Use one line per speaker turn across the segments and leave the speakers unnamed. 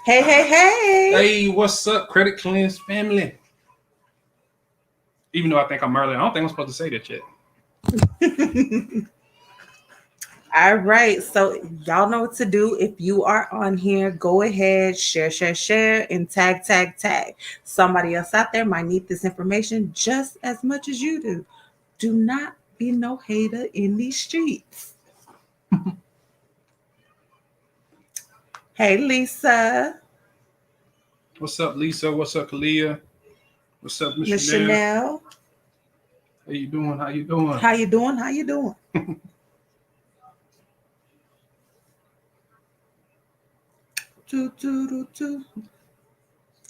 Hey.
Hey, what's up, Credit Cleanse family? Even though I think I'm early, I don't think I'm supposed to say that yet.
All right. So y'all know what to do. If you are on here, go ahead, share, and tag. Somebody else out there might need this information just as much as you do. Do not be no hater in these streets. Hey, Lisa.
What's up, Lisa? What's up, Kalia? What's up, Miss
Miss
Chanel?
Chanel.
How you doing? How you doing?
How you doing? How you doing?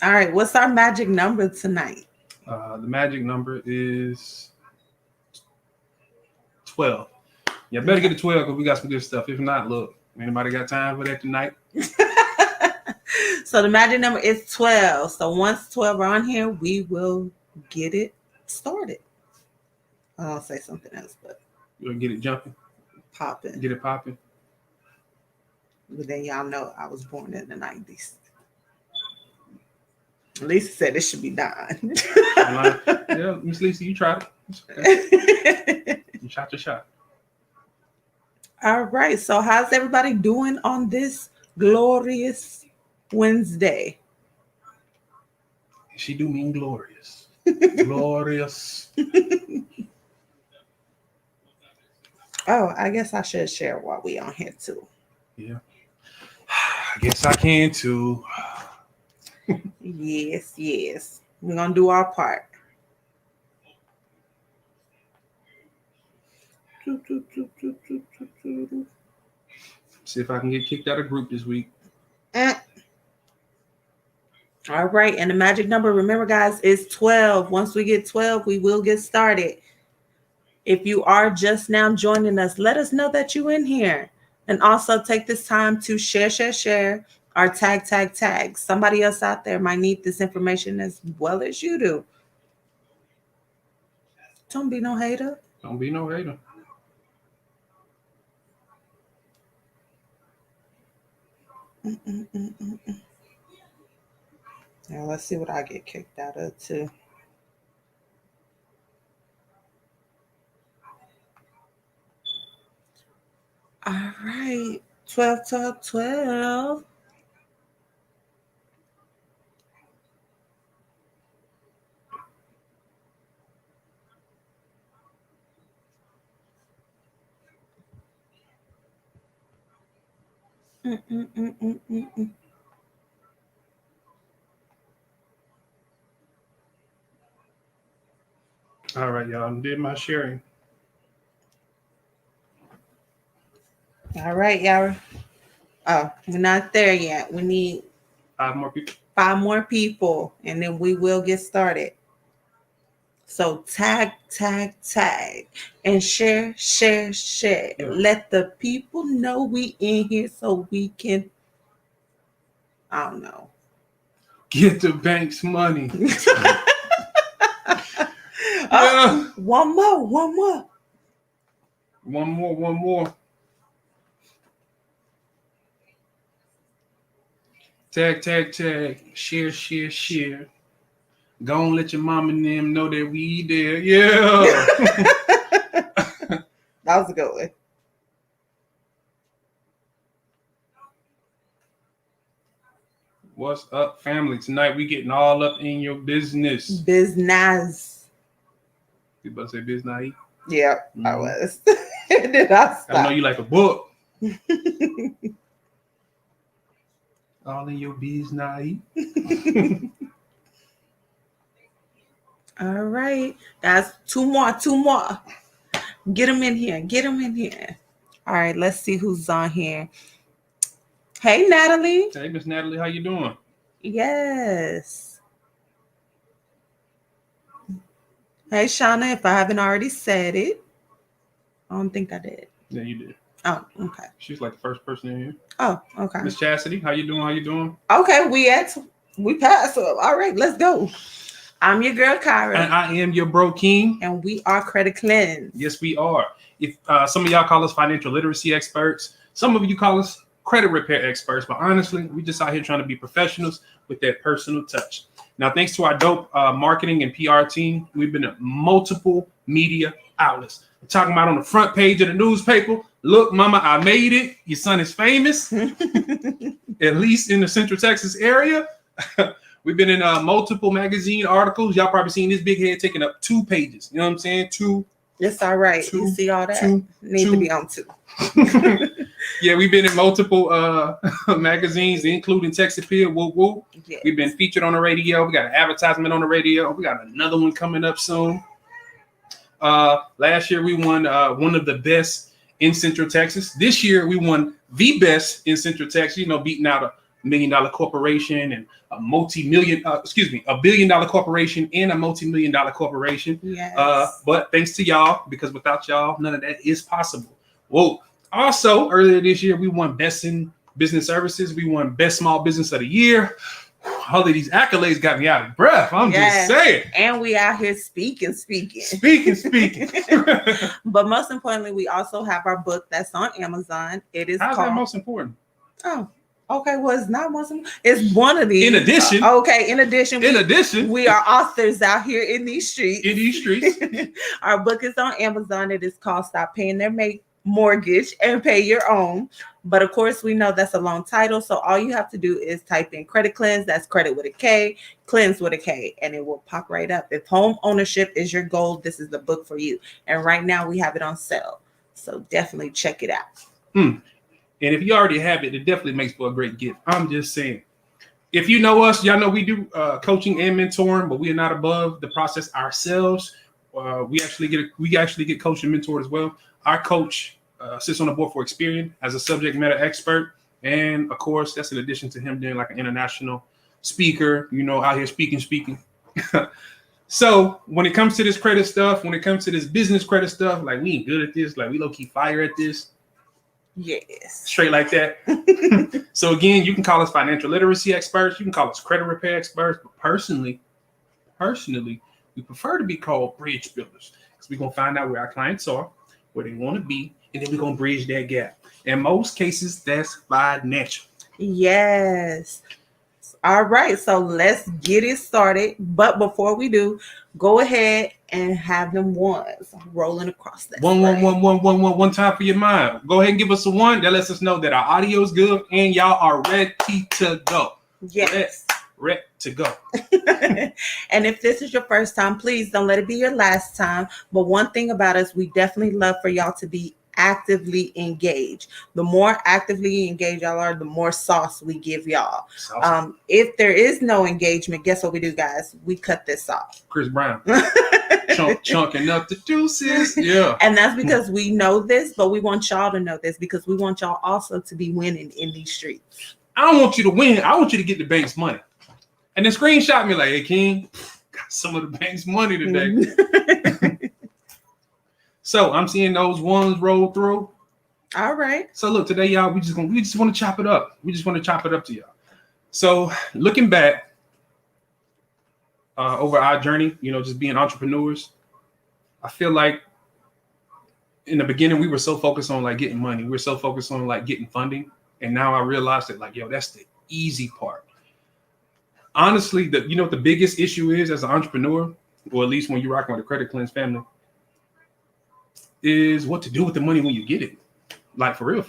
All right. What's our magic number tonight?
The magic number is 12. Yeah, better get to 12 because we got some good stuff. If not, look, anybody got time for that tonight?
So the magic number is 12. So once 12 are on here, we will get it started. I'll say something else, but
You'll get it jumping,
popping.
get it popping.
But then y'all know I was born in the 90s. Lisa said it should be done.
Yeah, Miss Lisa, you tried it. Okay. You shot your shot.
All right. So how's everybody doing on this glorious Wednesday?
She do mean glorious. Glorious.
Oh, I guess I should share while we on here too.
Yeah. I guess I can too.
Yes. We're gonna do our part.
See if I can get kicked out of group this week.
All right, and the magic number, remember guys, is 12. Once we get 12, we will get started. If you are just now joining us, let us know that you're in here. And also take this time to share, or tag. Somebody else out there might need this information as well as you do. Don't be no hater.
Don't be no hater.
Now let's see what I get kicked out of too. All right, 12.
All right, y'all. I did my sharing.
All right, y'all. Oh, we're not there yet. We need
5 more people.
5 more people, and then we will get started. So tag, and share.
Yeah.
Let the people know we in here so we can, I don't know.
Get the bank's money.
Oh, one more.
One more. Tag. Share. Go and let your mom and them know that we there. Yeah.
That was a good one.
What's up, family? Tonight we getting all up in your business.
Business.
You about to say business?
Yep, I was. Did I stop?
I know you like a book. All in your business.
All right, guys. Two more. Get them in here. All right, let's see who's on here. Hey, Natalie.
Hey, Miss Natalie, how you doing?
Yes. Hey, Shauna, if I haven't already said it. I don't think I did.
Yeah, you did.
Oh, okay.
She's like the first person in here.
Oh, okay.
Miss Chastity, how you doing?
Okay, we passed up. All right, let's go. I'm your girl, Kyra.
And I am your bro, King.
And we are Credit Cleanse.
Yes, we are. If some of y'all call us financial literacy experts, some of you call us credit repair experts, but honestly, we just out here trying to be professionals with that personal touch. Now, thanks to our dope marketing and PR team, we've been at multiple media outlets. We're talking about on the front page of the newspaper. Look, mama, I made it. Your son is famous, at least in the Central Texas area. We've been in multiple magazine articles. Y'all probably seen this big head taking up 2 pages. You know what I'm saying? 2.
It's all right.
Two,
you see all that? Need
two.
to be on 2.
Yeah, we've been in multiple magazines, including Texas Appeal. Whoop, whoop.
Yes.
We've been featured on the radio. We got an advertisement on the radio. We got another one coming up soon. Last year, we won one of the best in Central Texas. This year, we won the best in Central Texas, you know, beating out a $1 million corporation and a $1 billion corporation and a multi-million-dollar corporation.
Yes.
But thanks to y'all, because without y'all, none of that is possible. Whoa. Also, earlier this year, we won Best in Business Services. We won Best Small Business of the Year. All of these accolades got me out of breath. I'm just saying.
And we out here speaking. But most importantly, we also have our book that's on Amazon. It is
How's
called...
that most important?
Oh, okay. Well, it's not most important. It's one of these.
In addition.
In addition, we are authors out here in these streets. Our book is on Amazon. It is called Stop Paying Their Mortgage and Pay Your Own. But of course, we know that's a long title. So all you have to do is type in Credit Cleanse. That's credit with a K, cleanse with a K, and it will pop right up. If home ownership is your goal, this is the book for you. And right now we have it on sale. So definitely check it out.
And if you already have it, it definitely makes for a great gift. I'm just saying. If you know us, y'all know we do coaching and mentoring, but we are not above the process ourselves. We actually get coached and mentored as well. Our coach sits on the board for Experian as a subject matter expert. And of course, that's in addition to him being like an international speaker, you know, out here speaking. So when it comes to this credit stuff, when it comes to this business credit stuff, like we ain't good at this, like we low-key fire at this.
Yes.
Straight like that. So again, you can call us financial literacy experts. You can call us credit repair experts. But personally, we prefer to be called bridge builders because we're going to find out where our clients are, where they want to be, and then we're going to bridge that gap. In most cases, that's financial.
Yes. All right. So let's get it started. But before we do, go ahead and have them ones rolling across that.
One time for your mind. Go ahead and give us a 1. That lets us know that our audio is good and y'all are ready to go.
Yes.
Ready to go.
And if this is your first time, please don't let it be your last time. But one thing about us, we definitely love for y'all to be actively engaged. The more actively engaged y'all are, the more sauce we give y'all. If there is no engagement, guess what we do, guys? We cut this off.
Chris Brown. Chunking up the juices. Yeah.
And that's because we know this, but we want y'all to know this because we want y'all also to be winning in these streets.
I don't want you to win. I want you to get the bank's money. And then screenshot me like, hey, King, got some of the bank's money today. So I'm seeing those ones roll through.
All right.
So look, today, y'all, we just want to chop it up. We just want to chop it up to y'all. So looking back over our journey, you know, just being entrepreneurs, I feel like in the beginning, we were so focused on like getting money. We were so focused on like getting funding. And now I realized that like, yo, that's the easy part. Honestly, you know what the biggest issue is as an entrepreneur, or at least when you're rocking with a Credit Cleanse family, is what to do with the money when you get it. Like for real.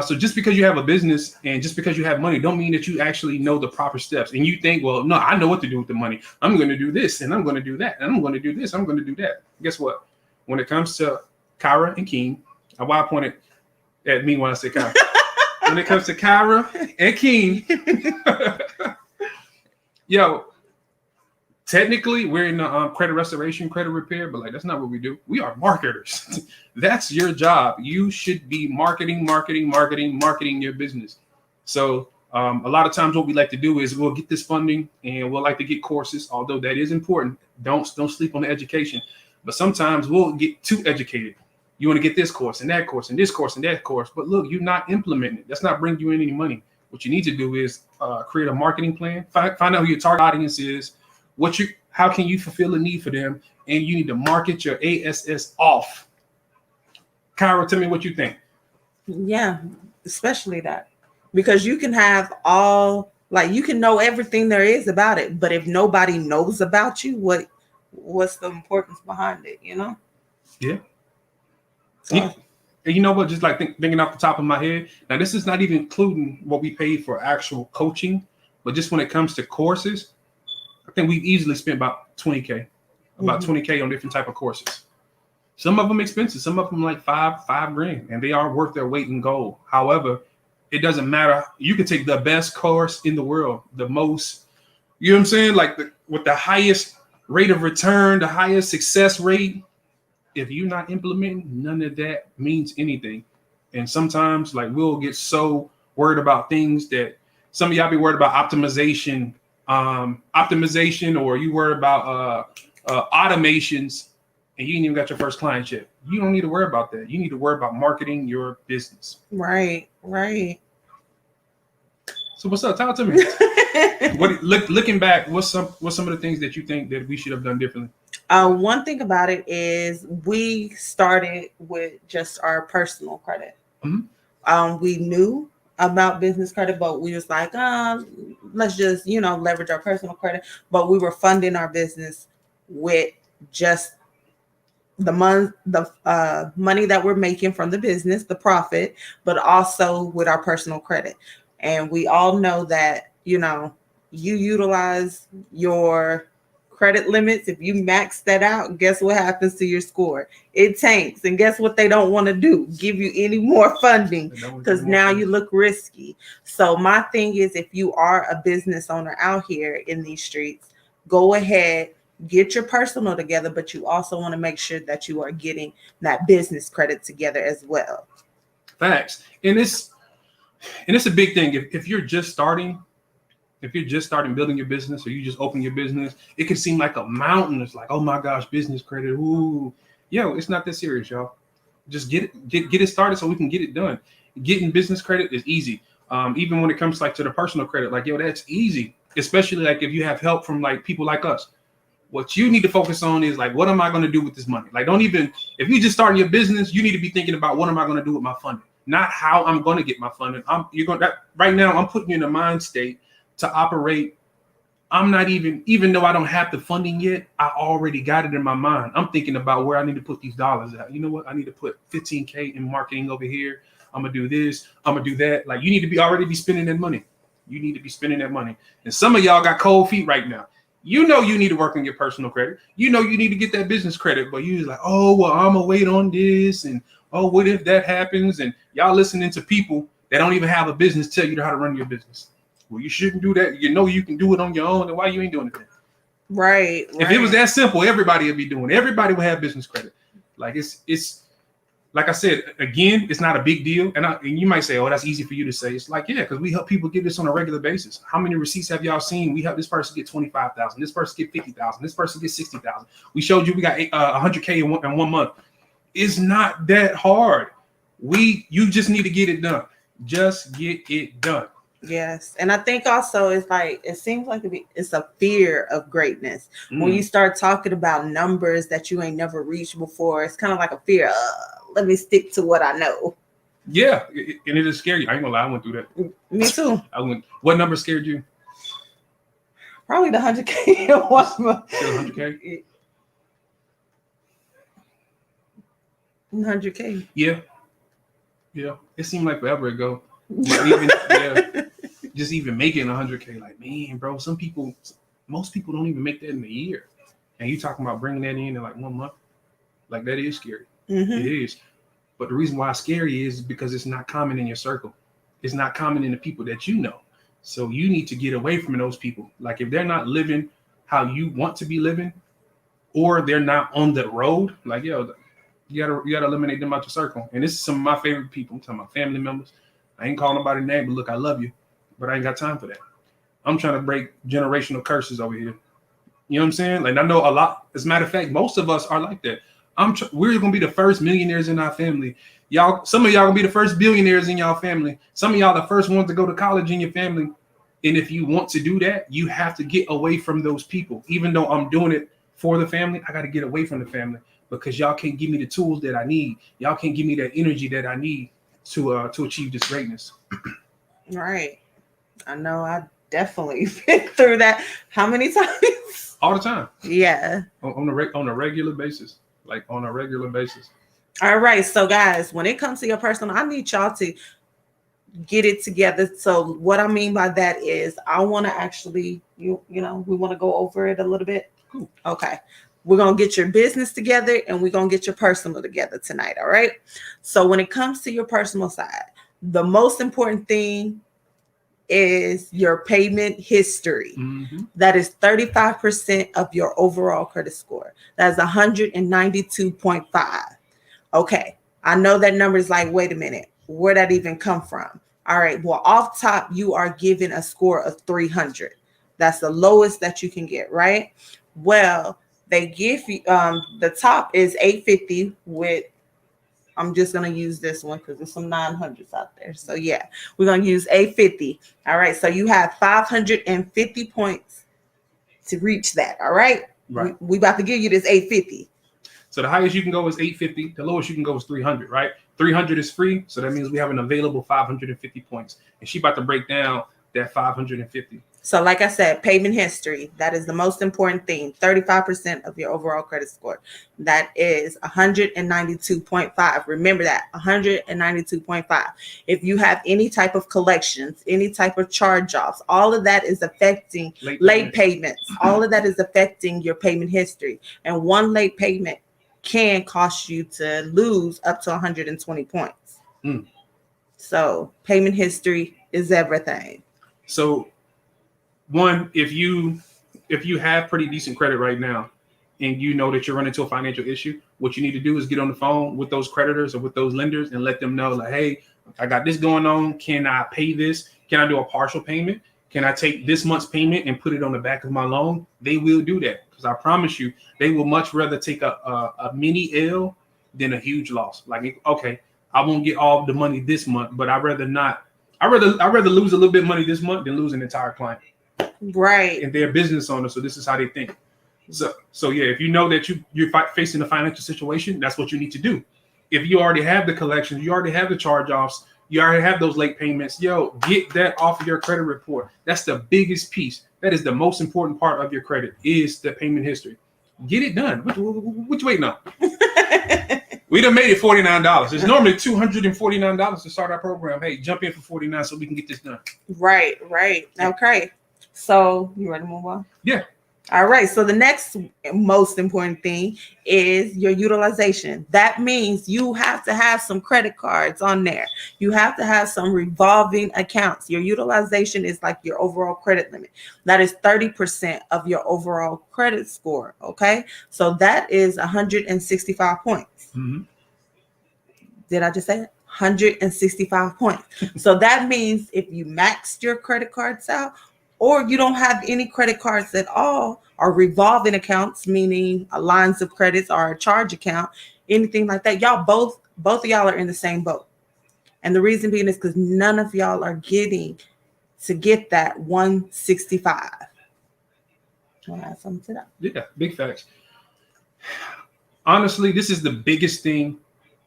So just because you have a business and just because you have money don't mean that you actually know the proper steps. And you think, well, no, I know what to do with the money. I'm going to do this and I'm going to do that. And I'm going to do this. I'm going to do that. Guess what? When it comes to Kyra and King, why I pointed at me when I said Kyra. When it comes to Kyra and King, yo, technically, we're in the credit restoration, credit repair, but like that's not what we do. We are marketers. That's your job. You should be marketing your business. So a lot of times what we like to do is we'll get this funding and we'll like to get courses, although that is important. Don't sleep on the education. But sometimes we'll get too educated. You want to get this course and that course and this course and that course. But look, you're not implementing it. That's not bringing you in any money. What you need to do is create a marketing plan. Find out who your target audience is. How can you fulfill a need for them? And you need to market your ASS off. Kyra, tell me what you think.
Yeah. especially that, because you can have all, like, you can know everything there is about it, but if nobody knows about you, what's the importance behind it, you know?
Yeah.
So,
You know what? Just like thinking off the top of my head. Now, this is not even including what we paid for actual coaching, but just when it comes to courses, I think we've easily spent about 20K, about 20K on different type of courses. Some of them expensive, some of them like five grand, and they are worth their weight in gold. However, it doesn't matter. You can take the best course in the world, the most, you know what I'm saying? Like with the highest rate of return, the highest success rate. If you're not implementing, none of that means anything. And sometimes, like, we'll get so worried about things that some of y'all be worried about optimization, or you worry about automations, and you ain't even got your first client yet. You don't need to worry about that. You need to worry about marketing your business.
right.
So what's up? Talk to me. Looking back, what's some of the things that you think that we should have done differently?
One thing about it is we started with just our personal credit. We knew about business credit, but we was like, let's just, leverage our personal credit. But we were funding our business with just the money that we're making from the business, the profit, but also with our personal credit. And we all know that, you utilize your credit limits. If you max that out, guess what happens to your score? It tanks. And guess what they don't want to do? Give you any more funding, because now you look risky. So my thing is, if you are a business owner out here in these streets, go ahead, get your personal together, but you also want to make sure that you are getting that business credit together as well.
Facts. And it's a big thing. If you're just starting building your business, or you just open your business, it can seem like a mountain. It's like, oh my gosh, business credit. Ooh, it's not that serious, y'all. Just get it started so we can get it done. Getting business credit is easy. Even when it comes to the personal credit, that's easy. Especially like if you have help from like people like us. What you need to focus on is like, what am I going to do with this money? Like, if you just starting your business, you need to be thinking about what am I going to do with my funding, not how I'm going to get my funding. Right now I'm putting you in a mind state to operate. I'm not even though I don't have the funding yet, I already got it in my mind. I'm thinking about where I need to put these dollars at. You know what? I need to put 15K in marketing over here. I'm going to do this. I'm going to do that. Like, you need to already be spending that money. You need to be spending that money. And some of y'all got cold feet right now. You need to work on your personal credit. You need to get that business credit, but you're like, oh, well, I'm going to wait on this. And, oh, what if that happens? And y'all listening to people that don't even have a business tell you how to run your business. Well, you shouldn't do that. You can do it on your own. And why you ain't doing it then?
Right.
If it was that simple, everybody would be doing it. Everybody would have business credit. Like, it's like I said, again, it's not a big deal. And you might say, oh, that's easy for you to say. It's like, yeah, because we help people get this on a regular basis. How many receipts have y'all seen? We help this person get 25,000. This person get 50,000. This person get 60,000. We showed you we got 100K in 1 month. It's not that hard. You just need to get it done. Just get it done.
Yes. And I think also it's like, it seems like it's a fear of greatness. When you start talking about numbers that you ain't never reached before, it's kind of like a fear. Let me stick to what I know.
Yeah. And it is scary. I ain't gonna lie. I went through that.
Me too.
What number scared you?
Probably the 100K.
100K?
100K.
Yeah. It seemed like forever ago. Just even making 100K, like, man, bro, most people don't even make that in a year. And you talking about bringing that in like 1 month. Like, that is scary. It is. But the reason why it's scary is because it's not common in your circle. It's not common in the people that you know. So you need to get away from those people. Like, if they're not living how you want to be living, or they're not on the road, like, you gotta eliminate them out your circle. And this is some of my favorite people. I'm talking about family members. I ain't calling nobody name, but look, I love you, but I ain't got time for that. I'm trying to break generational curses over here. You know what I'm saying? Like, I know a lot. As a matter of fact, most of us are like that. We're gonna be the first millionaires in our family. Some of y'all gonna be the first billionaires in y'all family. Some of y'all the first ones to go to college in your family. And if you want to do that, you have to get away from those people. Even though I'm doing it for the family, I got to get away from the family, because y'all can't give me the tools that I need. Y'all can't give me that energy that I need to achieve this greatness.
Right. I know I definitely been through that. How many times?
All the time.
Yeah.
On a regular basis. Like on a regular basis.
All right. So guys, when it comes to your personal, I need y'all to get it together. So what I mean by that is I want to actually, we want to go over it a little bit.
Cool.
Okay. We're going to get your business together and we're going to get your personal together tonight. All right. So when it comes to your personal side, the most important thing is your payment history.
Mm-hmm.
That is 35% of your overall credit score. That's 192.5. Okay. I know that number is like, wait a minute, where'd that even come from? All right. Well, off top, you are given a score of 300. That's the lowest that you can get, right? Well, they give you, the top is 850 with, I'm just going to use this one because there's some 900s out there. So yeah, we're going to use 850. All right. So you have 550 points to reach that. All right.
Right.
We about to give you this 850.
So the highest you can go is 850. The lowest you can go is 300, right? 300 is free. So that means we have an available 550 points. And she about to break down that 550.
So like I said, payment history, that is the most important thing. 35% of your overall credit score. That is 192.5. Remember that, 192.5. If you have any type of collections, any type of charge-offs, all of that is affecting late payments. All of that is affecting your payment history. And one late payment can cost you to lose up to 120 points. So payment history is everything.
So one, if you have pretty decent credit right now and you know that you're running into a financial issue, what you need to do is get on the phone with those creditors or with those lenders and let them know, like, hey, I got this going on. Can I pay this? Can I do a partial payment? Can I take this month's payment and put it on the back of my loan? They will do that, because I promise you, they will much rather take a mini L than a huge loss. Like, okay, I won't get all the money this month, but I'd rather lose a little bit of money this month than lose an entire client.
Right.
And they're business owners, so this is how they think. So yeah, if you know that you're facing a financial situation, that's what you need to do. If you already have the collections, you already have the charge-offs, you already have those late payments, get that off of your credit report. That's the biggest piece. That is the most important part of your credit, is the payment history. Get it done. What you waiting on? We done made it $49. It's normally $249 to start our program. Hey, jump in for $49 so we can get this done.
Right. Okay. So you ready to move on?
Yeah.
All right. So the next most important thing is your utilization. That means you have to have some credit cards on there. You have to have some revolving accounts. Your utilization is like your overall credit limit. That is 30% of your overall credit score. Okay. So that is 165 points.
Mm-hmm.
Did I just say it? 165 points. So that means if you maxed your credit cards out, or you don't have any credit cards at all, or revolving accounts, meaning lines of credits or a charge account, anything like that, both of y'all are in the same boat. And the reason being is because none of y'all are getting to get that 165. Want to add something to that?
Yeah, big facts. Honestly, this is the biggest thing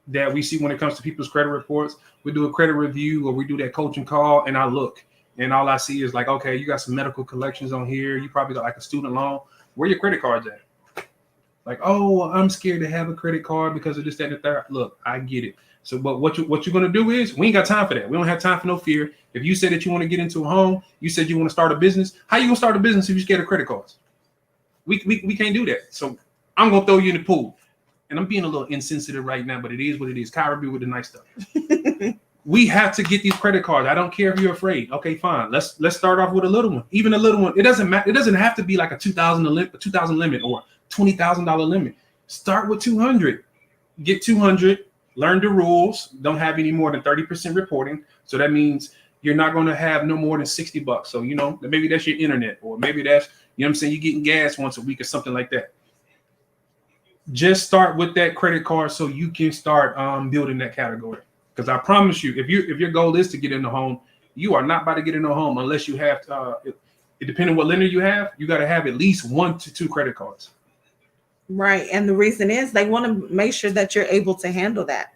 that we see when it comes to people's credit reports. We do a credit review or we do that coaching call, and I look. And all I see is like, okay, you got some medical collections on here. You probably got like a student loan. Where your credit cards at? Like, oh, I'm scared to have a credit card because of this, that, and the third. Look, I get it. So, but what you're going to do is, we ain't got time for that. We don't have time for no fear. If you said that you want to get into a home, you said you want to start a business. How you going to start a business if you're scared of credit cards? We can't do that. So I'm going to throw you in the pool. And I'm being a little insensitive right now, but it is what it is. Kyra be with the nice stuff. We have to get these credit cards. I don't care if you're afraid. Okay, fine. Let's start off with a little one. Even a little one. It doesn't matter. It doesn't have to be like a $2,000 limit or $20,000 limit. Start with 200. Get 200. Learn the rules. Don't have any more than 30% reporting. So that means you're not going to have no more than $60. So, maybe that's your internet, or maybe that's, I'm saying, you're getting gas once a week or something like that. Just start with that credit card so you can start building that category. Because I promise you, if your goal is to get in the home, you are not about to get in the home unless you have, depending on what lender you have, you got to have at least 1 to 2 credit cards.
Right. And the reason is they want to make sure that you're able to handle that.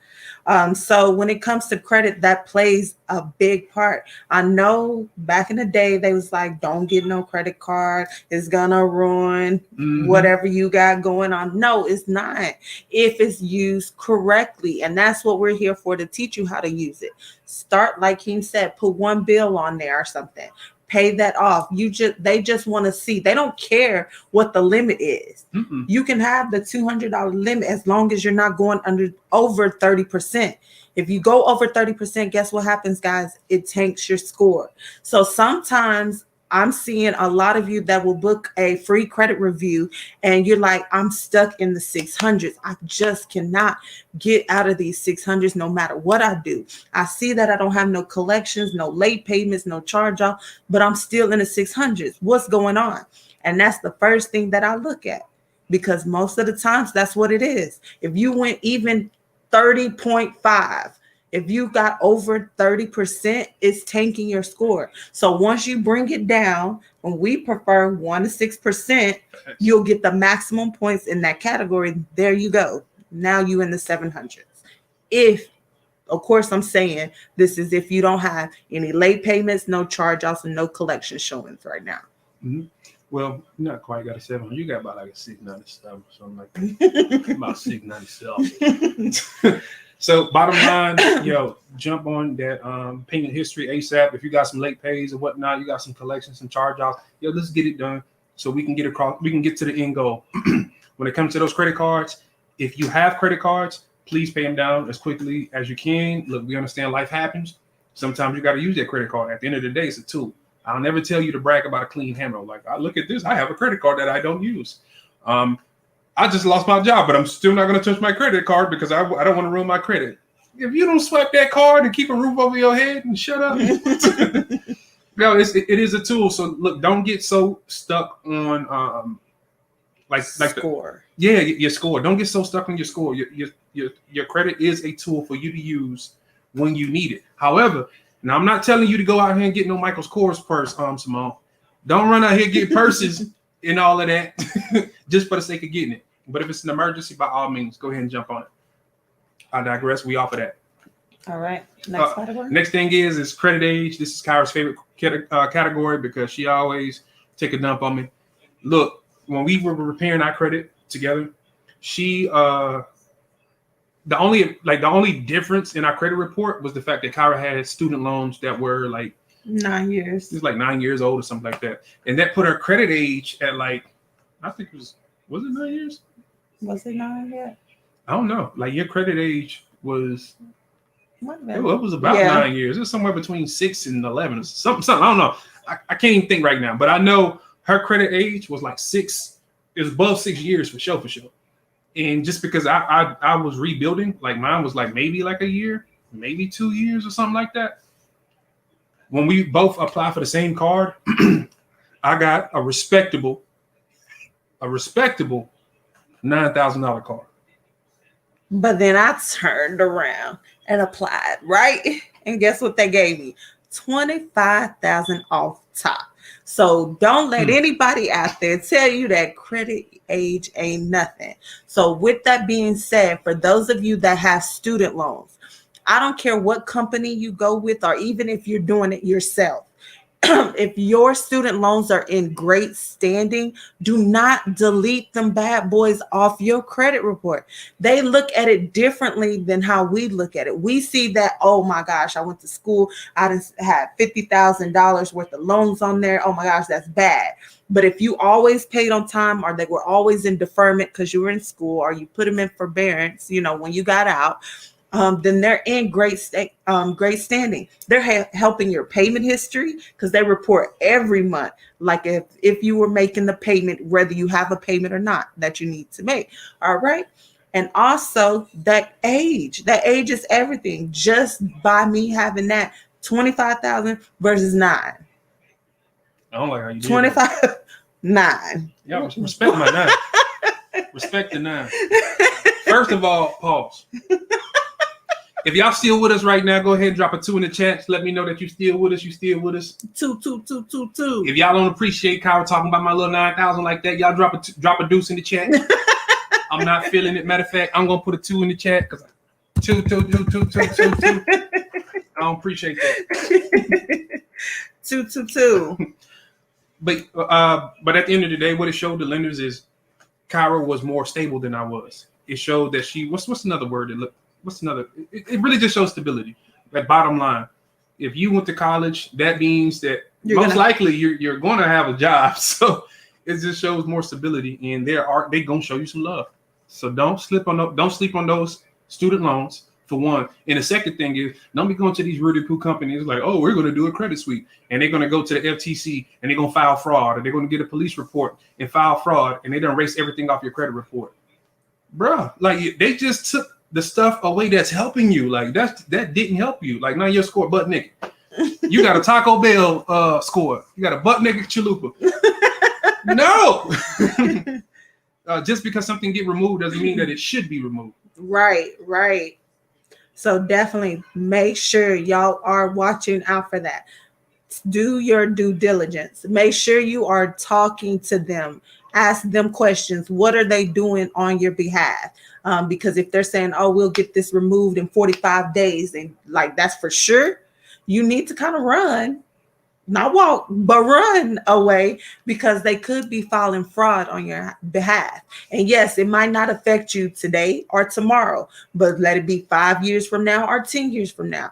So when it comes to credit, that plays a big part. I know back in the day, they was like, don't get no credit card. It's going to ruin whatever you got going on. No, it's not. If it's used correctly. And that's what we're here for, to teach you how to use it. Start, like he said, put one bill on there or something. Pay that off. They just want to see. They don't care what the limit is. You can have the $200 limit as long as you're not going over 30%. If you go over 30%, guess what happens, guys? It tanks your score. So sometimes I'm seeing a lot of you that will book a free credit review and you're like, I'm stuck in the 600s. I just cannot get out of these 600s no matter what I do. I see that I don't have no collections, no late payments, no charge off, but I'm still in the 600s. What's going on? And that's the first thing that I look at, because most of the times that's what it is. If you went even 30.5, if you got over 30%, it's tanking your score. So once you bring it down, when we prefer 1 to 6%, you'll get the maximum points in that category. There you go. Now you in the 700s. If, of course, I'm saying this is if you don't have any late payments, no charge-offs, and no collection showings right now.
Well, not quite got a 700. You got about like a 697 or something like that. About 697. So bottom line, jump on that payment history ASAP. If you got some late pays or whatnot, you got some collections, some charge-offs, let's get it done so we can get to the end goal. When it comes to those credit cards, if you have credit cards, please pay them down as quickly as you can. Look, we understand life happens. Sometimes you got to use that credit card. At the end of the day, it's a tool. I'll never tell you to brag about a clean hammer. Like, I look at this, I have a credit card that I don't use. I just lost my job, but I'm still not going to touch my credit card because I don't want to ruin my credit. If you don't swipe that card and keep a roof over your head and shut up. No, it is a tool. So look, don't get so stuck on
score.
Your score. Don't get so stuck on your score. Your credit is a tool for you to use when you need it. However, now I'm not telling you to go out here and get no Michael Kors purse, Simone. Don't run out here and get purses and all of that just for the sake of getting it. But if it's an emergency, by all means, go ahead and jump on it. I digress. We offer that.
All right. Next category.
Next thing is credit age. This is Kyra's favorite category because she always take a dump on me. Look, when we were repairing our credit together, she the only difference in our credit report was the fact that Kyra had student loans that were like
9 years.
It was like 9 years old or something like that. And that put her credit age at like, I think it was it 9 years?
Was it 9 yet?
I don't know. Like your credit age was, it was about 9 years. It was somewhere between 6 and 11 or something. I don't know. I can't even think right now, but I know her credit age was like 6. It was above 6 years for sure. And just because I was rebuilding, like mine was like maybe like a year, maybe 2 years or something like that. When we both applied for the same card, I got a respectable $9,000 card.
But then I turned around and applied, right? And guess what they gave me? $25,000 off top. So don't let anybody out there tell you that credit age ain't nothing. So with that being said, for those of you that have student loans, I don't care what company you go with, or even if you're doing it yourself. If your student loans are in great standing, do not delete them bad boys off your credit report. They look at it differently than how we look at it. We see that, oh my gosh, I went to school, I just had $50,000 worth of loans on there. Oh my gosh, that's bad. But if you always paid on time, or they were always in deferment because you were in school, or you put them in forbearance, when you got out, then they're in great standing. They're helping your payment history because they report every month, like if you were making the payment, whether you have a payment or not that you need to make. All right. And also that age is everything. Just by me having that 25,000 versus 9.
I don't like how you
25, 9.
Y'all respect my 9. Respect the 9. First of all, pause. If y'all still with us right now, go ahead and drop a 2 in the chat. Let me know that you still with us. You still with us.
2.
If y'all don't appreciate Kyra talking about my little 9,000 like that, y'all drop a deuce in the chat. I'm not feeling it. Matter of fact, I'm gonna put a 2 in the chat because Two. I don't appreciate that.
222.
But at the end of the day, what it showed the lenders is Kyra was more stable than I was. It showed that she what's another word? It really just shows stability. That bottom line. If you went to college, that means that most likely you're going to have a job. So it just shows more stability, and they gonna show you some love. So don't sleep on those student loans. For one, and the second thing is, don't be going to these Rudy Poo companies like, oh, we're going to do a credit sweep, and they're going to go to the FTC and they're going to file fraud, or they're going to get a police report and file fraud, and they don't erase everything off your credit report, bruh. Like they just took the stuff away that's helping you. Like that didn't help you. Like now your score butt naked. You got a Taco Bell score. You got a butt naked chalupa. No. Just because something get removed doesn't mean that it should be removed.
Right. So definitely make sure y'all are watching out for that. Do your due diligence. Make sure you are talking to them. Ask them questions. What are they doing on your behalf? Because if they're saying, oh, we'll get this removed in 45 days, and like that's for sure, you need to kind of run. Not walk, but run away, because they could be filing fraud on your behalf. And yes, it might not affect you today or tomorrow, but let it be 5 years from now or 10 years from now.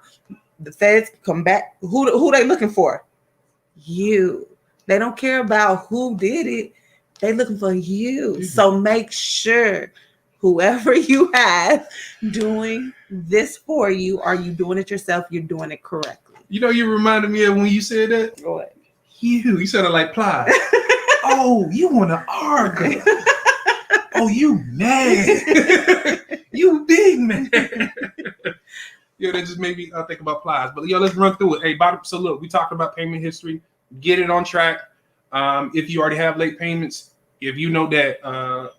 The feds come back. Who they looking for? You. They don't care about who did it. They looking for you. Mm-hmm. So make sure whoever you have doing this for you, are you doing it yourself? You're doing it correctly.
You know, you reminded me of when you said that.
What?
You sounded like Plies. Oh, you want to argue? Oh, you mad? You big man. Yeah, that just made me think about Plies. But let's run through it. Hey, so look, we talked about payment history. Get it on track. If you already have late payments, if you know that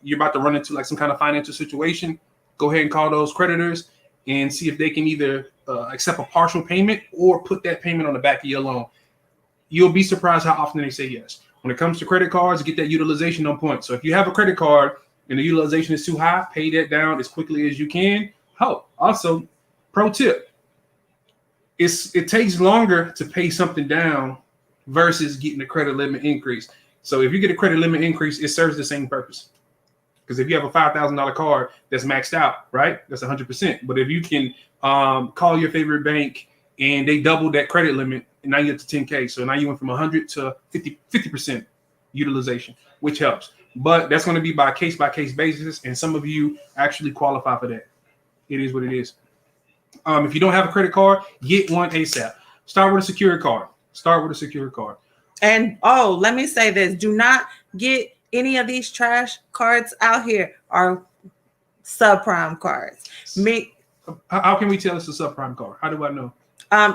you're about to run into like some kind of financial situation, go ahead and call those creditors and see if they can either accept a partial payment or put that payment on the back of your loan. You'll be surprised how often they say yes. When it comes to credit cards, get that utilization on point. So if you have a credit card and the utilization is too high, pay that down as quickly as you can. Oh, also, pro tip, it takes longer to pay something down versus getting a credit limit increase. So if you get a credit limit increase, it serves the same purpose. Because if you have a $5,000 card that's maxed out, right, that's 100%. But if you can call your favorite bank and they double that credit limit, and now you're up to 10K. So now you went from 100 to 50% utilization, which helps. But that's going to be by case basis. And some of you actually qualify for that. It is what it is. If you don't have a credit card, get one ASAP. Start with a secure card.
And let me say this. Do not get any of these trash cards out here are subprime cards.
How can we tell it's a subprime card? How do I know?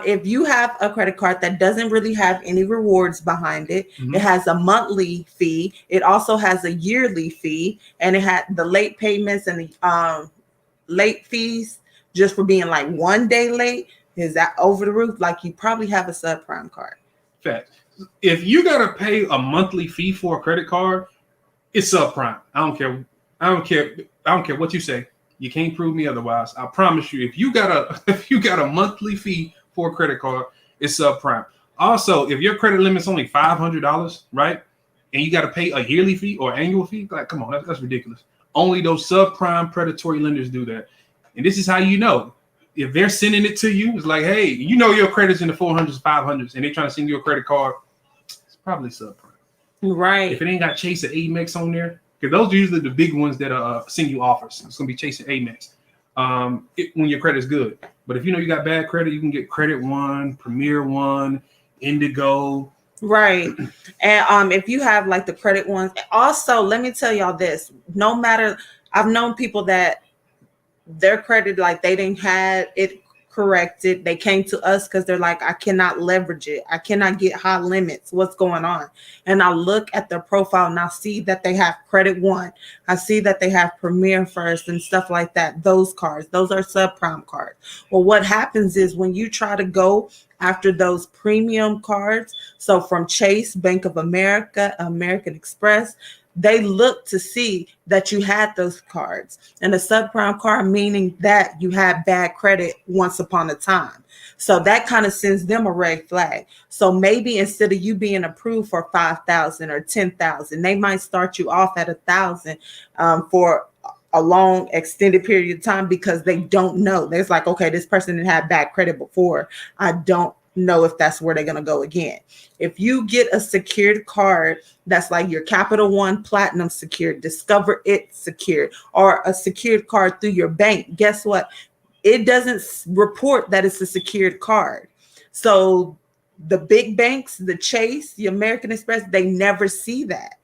If you have a credit card that doesn't really have any rewards behind it, mm-hmm. It has a monthly fee. It also has a yearly fee, and it had the late payments and the late fees just for being like 1 day late. Is that over the roof? Like you probably have a subprime card.
Fact. If you gotta pay a monthly fee for a credit card, it's subprime. I don't care what you say. You can't prove me otherwise. I promise you, if you got a monthly fee for a credit card, it's subprime. Also, if your credit limit's only $500, right, and you got to pay a yearly fee or annual fee, like come on, that's ridiculous. Only those subprime predatory lenders do that. And this is how you know. If they're sending it to you, it's like, hey, you know your credit's in the 400s, 500s, and they're trying to send you a credit card, it's probably subprime.
Right.
If it ain't got Chase or Amex on there, because those are usually the big ones that send you offers. It's going to be Chase and Amex when your credit's good. But if you know you got bad credit, you can get Credit One, Premier One, Indigo.
Right. And if you have like the credit ones, also, let me tell y'all this. No matter, I've known people that their credit, like they didn't have it corrected. They came to us because they're like, I cannot leverage it. I cannot get high limits. What's going on? And I look at their profile and I see that they have Credit One. I see that they have Premier First and stuff like that. Those cards, those are subprime cards. Well, what happens is when you try to go after those premium cards, so from Chase, Bank of America, American Express, they look to see that you had those cards. And a subprime card meaning that you had bad credit once upon a time. So that kind of sends them a red flag. So maybe instead of you being approved for 5,000 or 10,000, they might start you off at 1,000 for a long extended period of time because they don't know. There's like, okay, this person didn't have bad credit before. I don't know if that's where they're going to go again. If you get a secured card that's like your Capital One Platinum secured, Discover It secured, or a secured card through your bank, guess what? It doesn't report that it's a secured card. So the big banks, the Chase, the American Express, they never see that.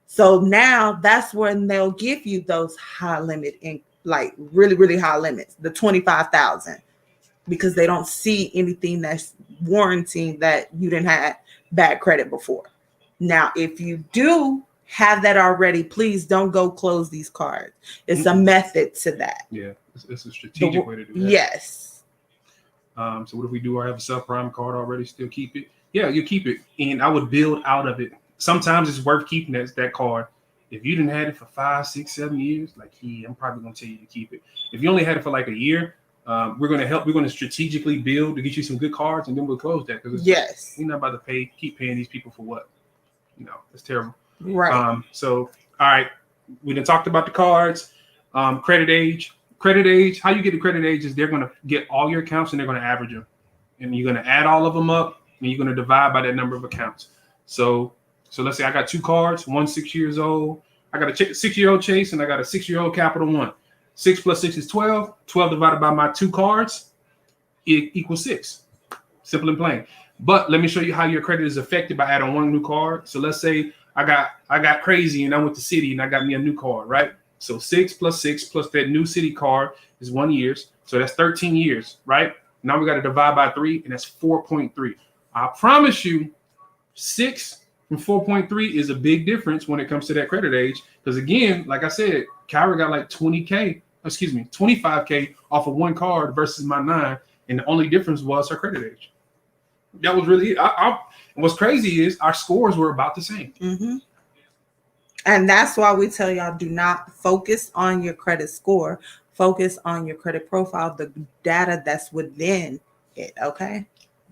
So now that's when they'll give you those high limit, like really, really high limits, the 25,000. Because they don't see anything that's warranting that you didn't have bad credit before. Now, if you do have that already, please don't go close these cards. It's a method to that.
Yeah, it's a strategic way to do that.
Yes.
So what if we do? I have a subprime card already. Still keep it? Yeah, you keep it, and I would build out of it. Sometimes it's worth keeping that card. If you didn't have it for 5, 6, 7 years, like I'm probably gonna tell you to keep it. If you only had it for like a year. We're going to help. We're going to strategically build to get you some good cards, and then we'll close that because
yes,
we're not about to keep paying these people for what, it's terrible.
Right.
So, all right, we done talked about the cards, credit age. Credit age. How you get the credit age is they're going to get all your accounts and they're going to average them, and you're going to add all of them up, and you're going to divide by that number of accounts. So let's say I got 2 cards. One 6 years old. I got a 6-year-old Chase, and I got a 6-year-old Capital One. 6 plus 6 is 12. 12 divided by my 2 cards, it equals 6. Simple and plain. But let me show you how your credit is affected by adding 1 new card. So let's say I got crazy and I went to Citi and I got me a new card, right? So 6 plus 6 plus that new Citi card is 1 year. So that's 13 years, right? Now we got to divide by 3, and that's 4.3. I promise you, 6 and 4.3 is a big difference when it comes to that credit age. Because again, like I said, Kyra got like 25K off of 1 card versus my 9, and the only difference was her credit age. That was really what's crazy is our scores were about the same.
Mm-hmm. And that's why we tell y'all, do not focus on your credit score. Focus on your credit profile, the data that's within it. Okay.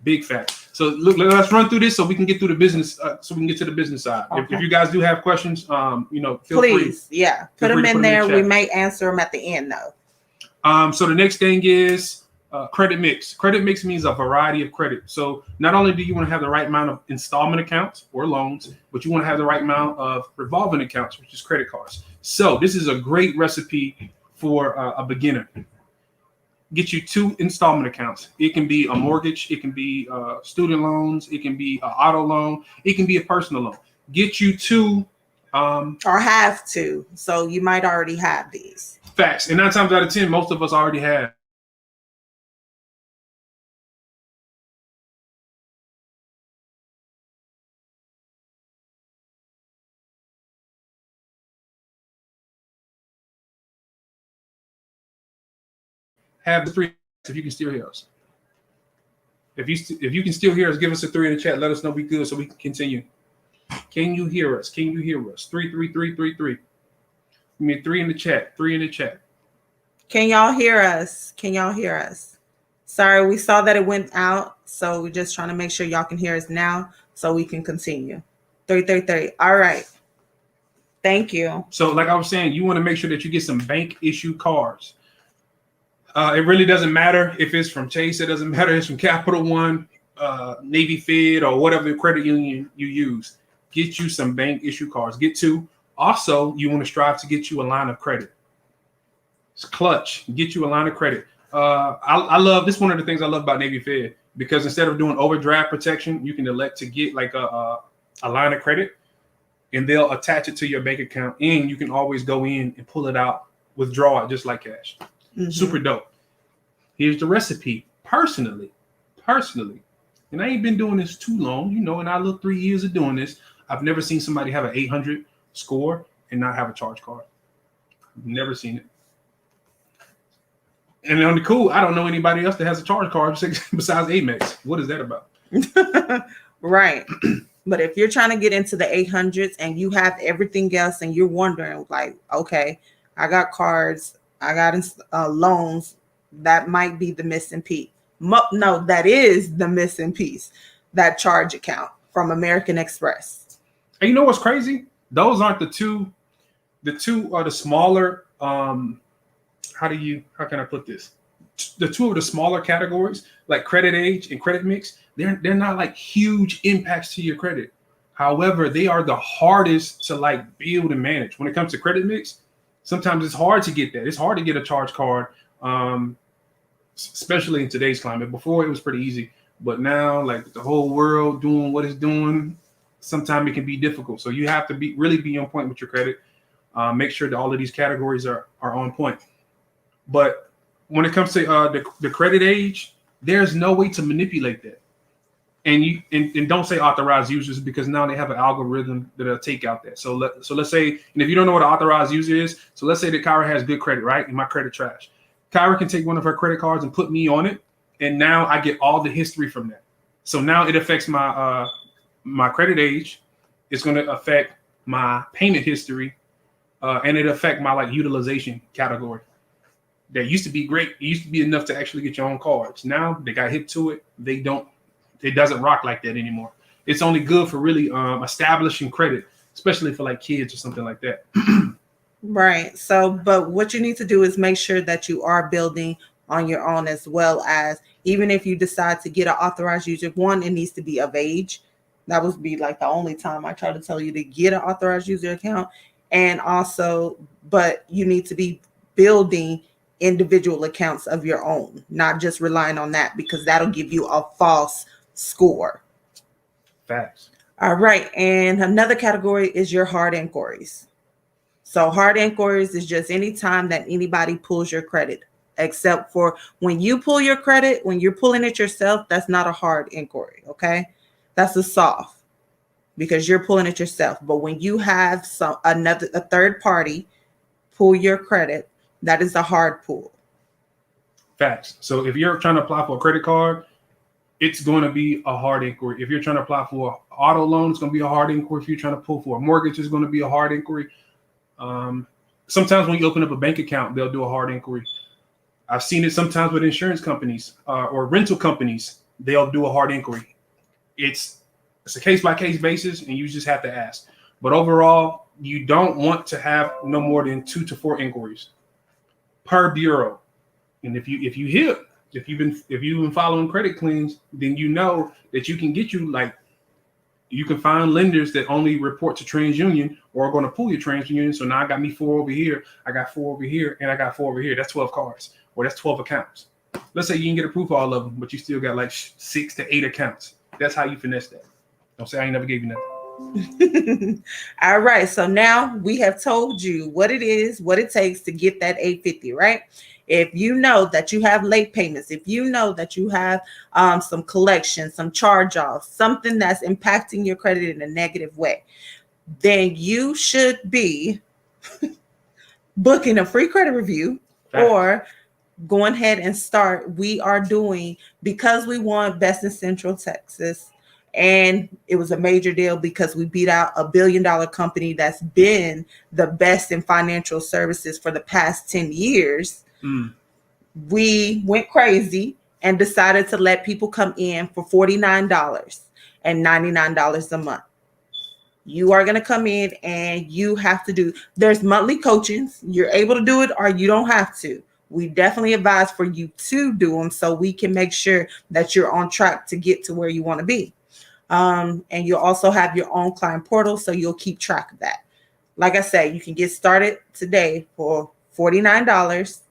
Big fact. So look, let's run through this so we can get through the business. So we can get to the business side. Okay. If you guys do have questions, feel
please,
free.
Yeah, put them in there. We may answer them at the end, though.
So the next thing is credit mix. Credit mix means a variety of credit. So not only do you want to have the right amount of installment accounts or loans, but you want to have the right amount of revolving accounts, which is credit cards. So this is a great recipe for a beginner. Get you 2 installment accounts. It can be a mortgage. It can be student loans. It can be an auto loan. It can be a personal loan. Get you 2.
Or have to. So you might already have these.
Facts. And 9 times out of 10, most of us already have. Have the 3 if you can still hear us. If you can still hear us, give us a 3 in the chat. Let us know we good so we can continue. Can you hear us? Can you hear us? 33333. Give me a 3 in the chat. 3 in the chat.
Can y'all hear us? Can y'all hear us? Sorry, we saw that it went out, so we're just trying to make sure y'all can hear us now so we can continue. 333. All right. Thank you.
So like I was saying, you want to make sure that you get some bank issue cards. It really doesn't matter if it's from Chase. It doesn't matter if it's from Capital One, Navy Fed, or whatever credit union you use. Get you some bank issue cards. Get 2. Also, you want to strive to get you a line of credit. It's clutch. Get you a line of credit. I love this. One of the things I love about Navy Fed, because instead of doing overdraft protection, you can elect to get like a line of credit, and they'll attach it to your bank account, and you can always go in and pull it out, withdraw it just like cash. Mm-hmm. Super dope. Here's the recipe. Personally, and I ain't been doing this too long, in our little 3 years of doing this, I've never seen somebody have an 800 score and not have a charge card. I've never seen it. And on the cool, I don't know anybody else that has a charge card besides Amex. What is that about?
Right. But if you're trying to get into the 800s and you have everything else and you're wondering, like, okay, I got cards, I got loans, that might be the missing piece. No, that is the missing piece, that charge account from American Express.
And you know what's crazy? Those aren't the two. The two are the smaller. How can I put this? The two of the smaller categories, like credit age and credit mix, they're not like huge impacts to your credit. However, they are the hardest to like build and manage. When it comes to credit mix, sometimes it's hard to get that. It's hard to get a charge card, especially in today's climate. Before it was pretty easy, but now like the whole world doing what it's doing, sometimes it can be difficult. So you have to really be on point with your credit. Make sure that all of these categories are on point. But when it comes to the credit age, there's no way to manipulate that. And don't say authorized users, because now they have an algorithm that'll take out that. So let's say, and if you don't know what an authorized user is, so let's say that Kyra has good credit, right? And my credit trash. Kyra can take one of her credit cards and put me on it, and now I get all the history from that. So now it affects my my credit age. It's going to affect my payment history, and it affect my like utilization category. That used to be great. It used to be enough to actually get your own cards. Now they got hip to it. They don't. It doesn't rock like that anymore. It's only good for really establishing credit, especially for like kids or something like that.
Right. So, but what you need to do is make sure that you are building on your own, as well as, even if you decide to get an authorized user, one, it needs to be of age. That would be like the only time I try to tell you to get an authorized user account. And also, but you need to be building individual accounts of your own, not just relying on that, because that'll give you a false score.
Facts.
All right. And another category is your hard inquiries. So hard inquiries is just any time that anybody pulls your credit, except for when you pull your credit, when you're pulling it yourself, that's not a hard inquiry. Okay. That's a soft, because you're pulling it yourself. But when you have a third party pull your credit, that is a hard pull.
Facts. So if you're trying to apply for a credit card, it's going to be a hard inquiry. If you're trying to apply for an auto loan, it's going to be a hard inquiry. If you're trying to pull for a mortgage, it's going to be a hard inquiry. Sometimes when you open up a bank account, they'll do a hard inquiry. I've seen it sometimes with insurance companies or rental companies. They'll do a hard inquiry. It's a case-by-case basis, and you just have to ask. But overall, you don't want to have no more than 2 to 4 inquiries per bureau. And if you've been following credit cleans, then you know that you can find lenders that only report to TransUnion or are going to pull your TransUnion. So now I got me 4 over here, I got 4 over here, and I got 4 over here. That's 12 cards, or that's 12 accounts. Let's say you can get approved for all of them, but you still got like 6 to 8 accounts. That's how you finesse that. Don't say I ain't never gave you nothing.
All right. So now we have told you what it is, what it takes to get that 850, right? If you know that you have late payments, if you know that you have some collections, some charge-offs, something that's impacting your credit in a negative way, then you should be booking a free credit review.
Fact.
Or going ahead and start. We are doing, because we won Best in Central Texas, and it was a major deal because we beat out a $1 billion company that's been the best in financial services for the past 10 years. We went crazy and decided to let people come in for $49 and $99 a month. You are going to come in and you have to there's monthly coachings. You're able to do it or you don't have to. We definitely advise for you to do them so we can make sure that you're on track to get to where you want to be. And you'll also have your own client portal, so you'll keep track of that. Like I said, you can get started today for $49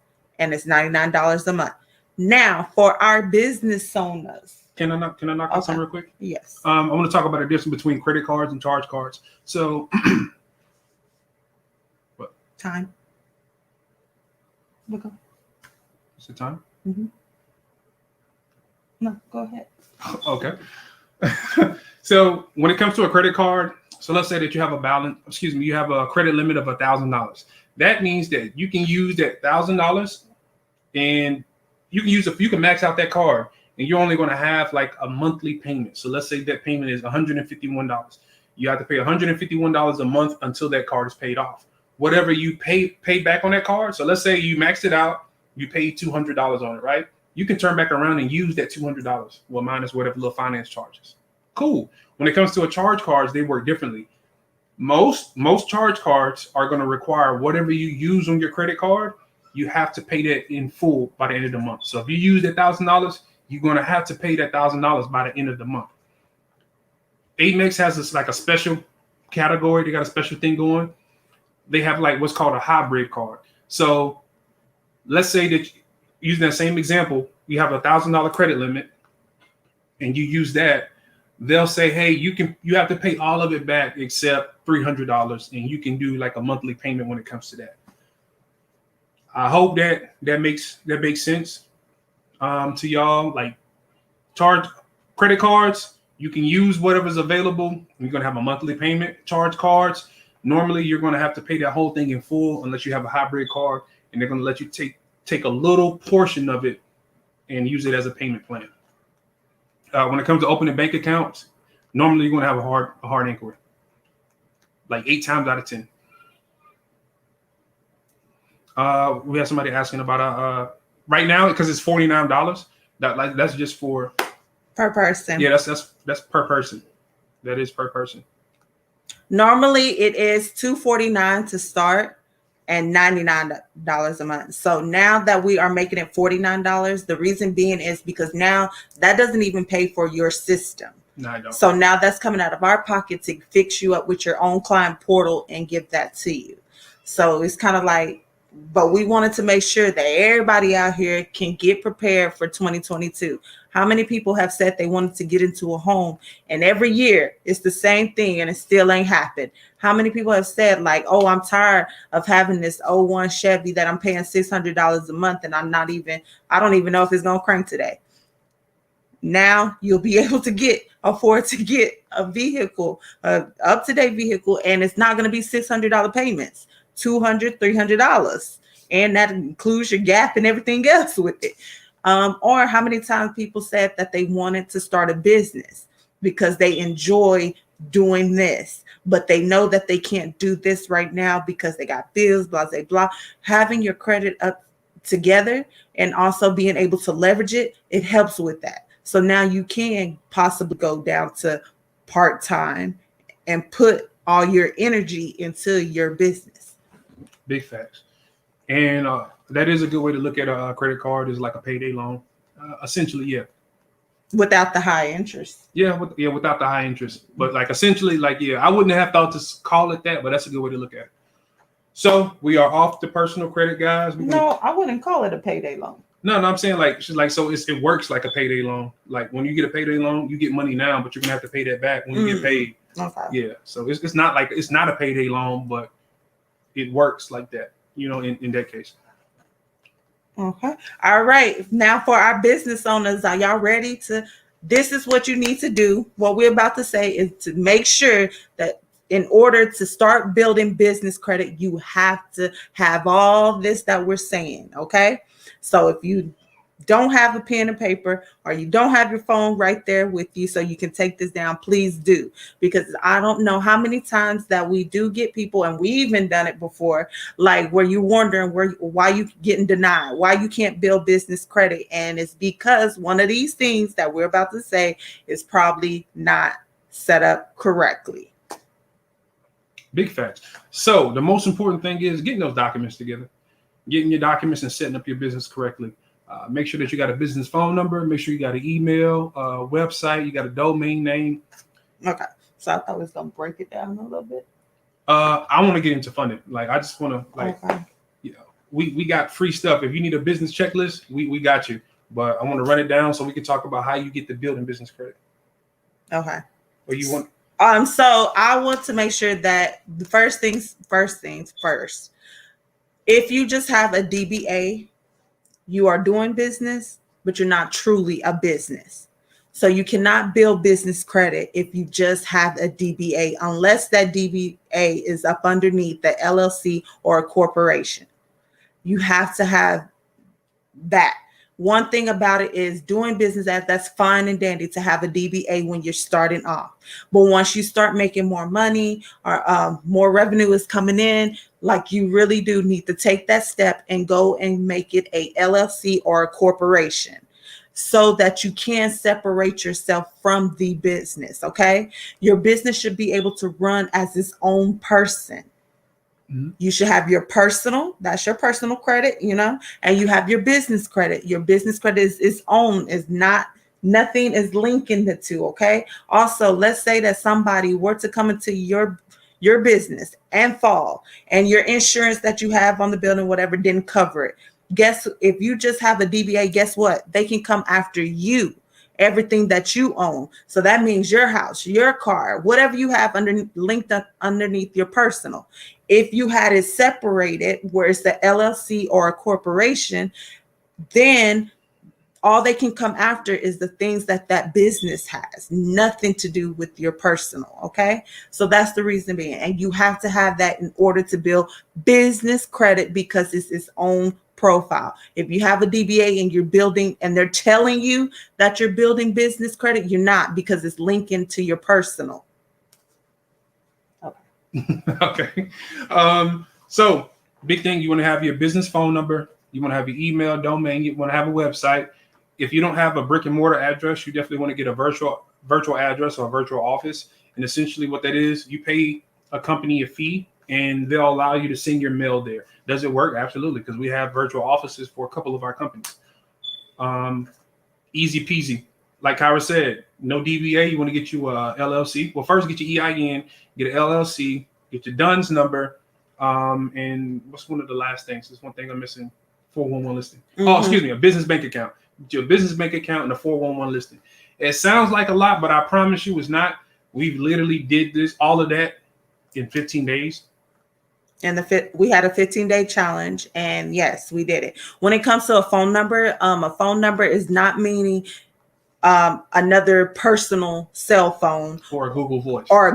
and it's $99 a month. Now, for our business owners.
Can I knock out something real quick?
Yes.
I want to talk about the difference between credit cards and charge cards. So, what?
Time. Look up.
Is it time?
Mm-hmm. No, go ahead.
Okay. So when it comes to a credit card, so let's say that you have you have a credit limit of $1,000. That means that you can use that $1,000 and you can max out that card and you're only going to have like a monthly payment. So let's say that payment is $151. You have to pay $151 a month until that card is paid off. Whatever you pay back on that card. So let's say you maxed it out, you paid $200 on it, right? You can turn back around and use that $200, well, minus whatever little finance charges. Cool. When it comes to a charge cards, they work differently. Most charge cards are going to require whatever you use on your credit card, you have to pay that in full by the end of the month. So if you use $1,000, you're going to have to pay that $1,000 by the end of the month. Amex has this like a special category. They got a special thing going. They have like what's called a hybrid card. So let's say that using that same example, you have $1,000 credit limit and you use that. They'll say, hey, you have to pay all of it back except $300, and you can do like a monthly payment when it comes to that. I hope that makes sense to y'all. Like charge credit cards, you can use whatever's available. You're gonna have a monthly payment. Charge cards, normally you're gonna have to pay that whole thing in full unless you have a hybrid card, and they're gonna let you take a little portion of it and use it as a payment plan. When it comes to opening bank accounts, normally you're going to have a hard inquiry, like 8 times out of 10. We have somebody asking about right now because it's $49. That's just for
per person.
Yeah, that's per person. That is per person.
Normally it is $249 to start and $99 a month. So now that we are making it $49, the reason being is because now that doesn't even pay for your system.
No, I don't.
So now that's coming out of our pocket to fix you up with your own client portal and give that to you. So it's kind of like, but we wanted to make sure that everybody out here can get prepared for 2022. How many people have said they wanted to get into a home, and every year it's the same thing and it still ain't happened? How many people have said like, oh, I'm tired of having this 01 Chevy that I'm paying $600 a month and I don't even know if it's going to crank today. Now you'll be able to afford to get a vehicle, up-to-date vehicle, and it's not going to be $600 payments, $200, $300. And that includes your gap and everything else with it. Or how many times people said that they wanted to start a business because they enjoy doing this, but they know that they can't do this right now because they got bills, blah, blah, blah. Having your credit up together and also being able to leverage it, it helps with that. So now you can possibly go down to part-time and put all your energy into your business.
Big facts. And that is a good way to look at a credit card, is like a payday loan. Essentially, yeah.
Without the high interest.
Yeah, without the high interest. But like essentially, like, yeah, I wouldn't have thought to call it that, but that's a good way to look at it. So we are off the personal credit, guys.
No, I wouldn't call it a payday loan.
No, I'm saying so it works like a payday loan. Like when you get a payday loan, you get money now, but you're gonna have to pay that back when you get paid.
Okay.
Yeah. So it's not a payday loan, but it works like that, in that case.
Okay. All right. Now for our business owners, are y'all ready this is what you need to do. What we're about to say is to make sure that in order to start building business credit, you have to have all this that we're saying. Okay. So if you don't have a pen and paper, or you don't have your phone right there with you so you can take this down, please do. Because I don't know how many times that we do get people, and we even done it before, like where you're wondering why you getting denied, why you can't build business credit. And it's because one of these things that we're about to say is probably not set up correctly.
Big facts. So the most important thing is getting those documents together, getting your documents and setting up your business correctly. Make sure that you got a business phone number. Make sure you got an email, website. You got a domain name.
Okay. So I thought I was going to break it down a little bit.
I want to get into funding. Like, I just want to,
okay.
We got free stuff. If you need a business checklist, we got you. But I want to run it down so we can talk about how you get to building business credit.
Okay.
Or you want?
So I want to make sure that the first things first. If you just have a DBA, you are doing business, but you're not truly a business. So you cannot build business credit if you just have a DBA, unless that DBA is up underneath the LLC or a corporation. You have to have that. One thing about it is doing business that's fine and dandy to have a DBA when you're starting off. But once you start making more money or more revenue is coming in, like you really do need to take that step and go and make it a LLC or a corporation so that you can separate yourself from the business. Okay. Your business should be able to run as its own person. You should have your personal, that's your personal credit, and you have your business credit. Your business credit is its own, is not, nothing is linking the two. Okay. Also, let's say that somebody were to come into your business and fall, and your insurance that you have on the building, whatever, didn't cover it. Guess if you just have a DBA, guess what? They can come after you. Everything that you own. So that means your house, your car, whatever you have linked up underneath your personal. If you had it separated, where it's the LLC or a corporation, then all they can come after is the things that business has, nothing to do with your personal. Okay. So that's the reason being. And you have to have that in order to build business credit, because it's its own profile. If you have a DBA and you're building, and they're telling you that you're building business credit, you're not, because it's linking to your personal.
Okay. So big thing, you want to have your business phone number, you want to have your email, domain, you want to have a website. If you don't have a brick and mortar address, you definitely want to get a virtual address or a virtual office. And essentially what that is, you pay a company a fee and they'll allow you to send your mail there. Does it work? Absolutely, because we have virtual offices for a couple of our companies. Easy peasy. Like Kyra said, no DBA, you want to get you a LLC. Well, first get your EIN, get an LLC, get your DUNS number, and what's one of the last things? There's one thing I'm missing, 411 listing. Oh, excuse me, a business bank account. Your business bank account and a 411 listing. It sounds like a lot, but I promise you it's not. We've literally did all of that in 15 days.
And we had a 15-day challenge, and yes, we did it. When it comes to a phone number is not meaning another personal cell phone
or a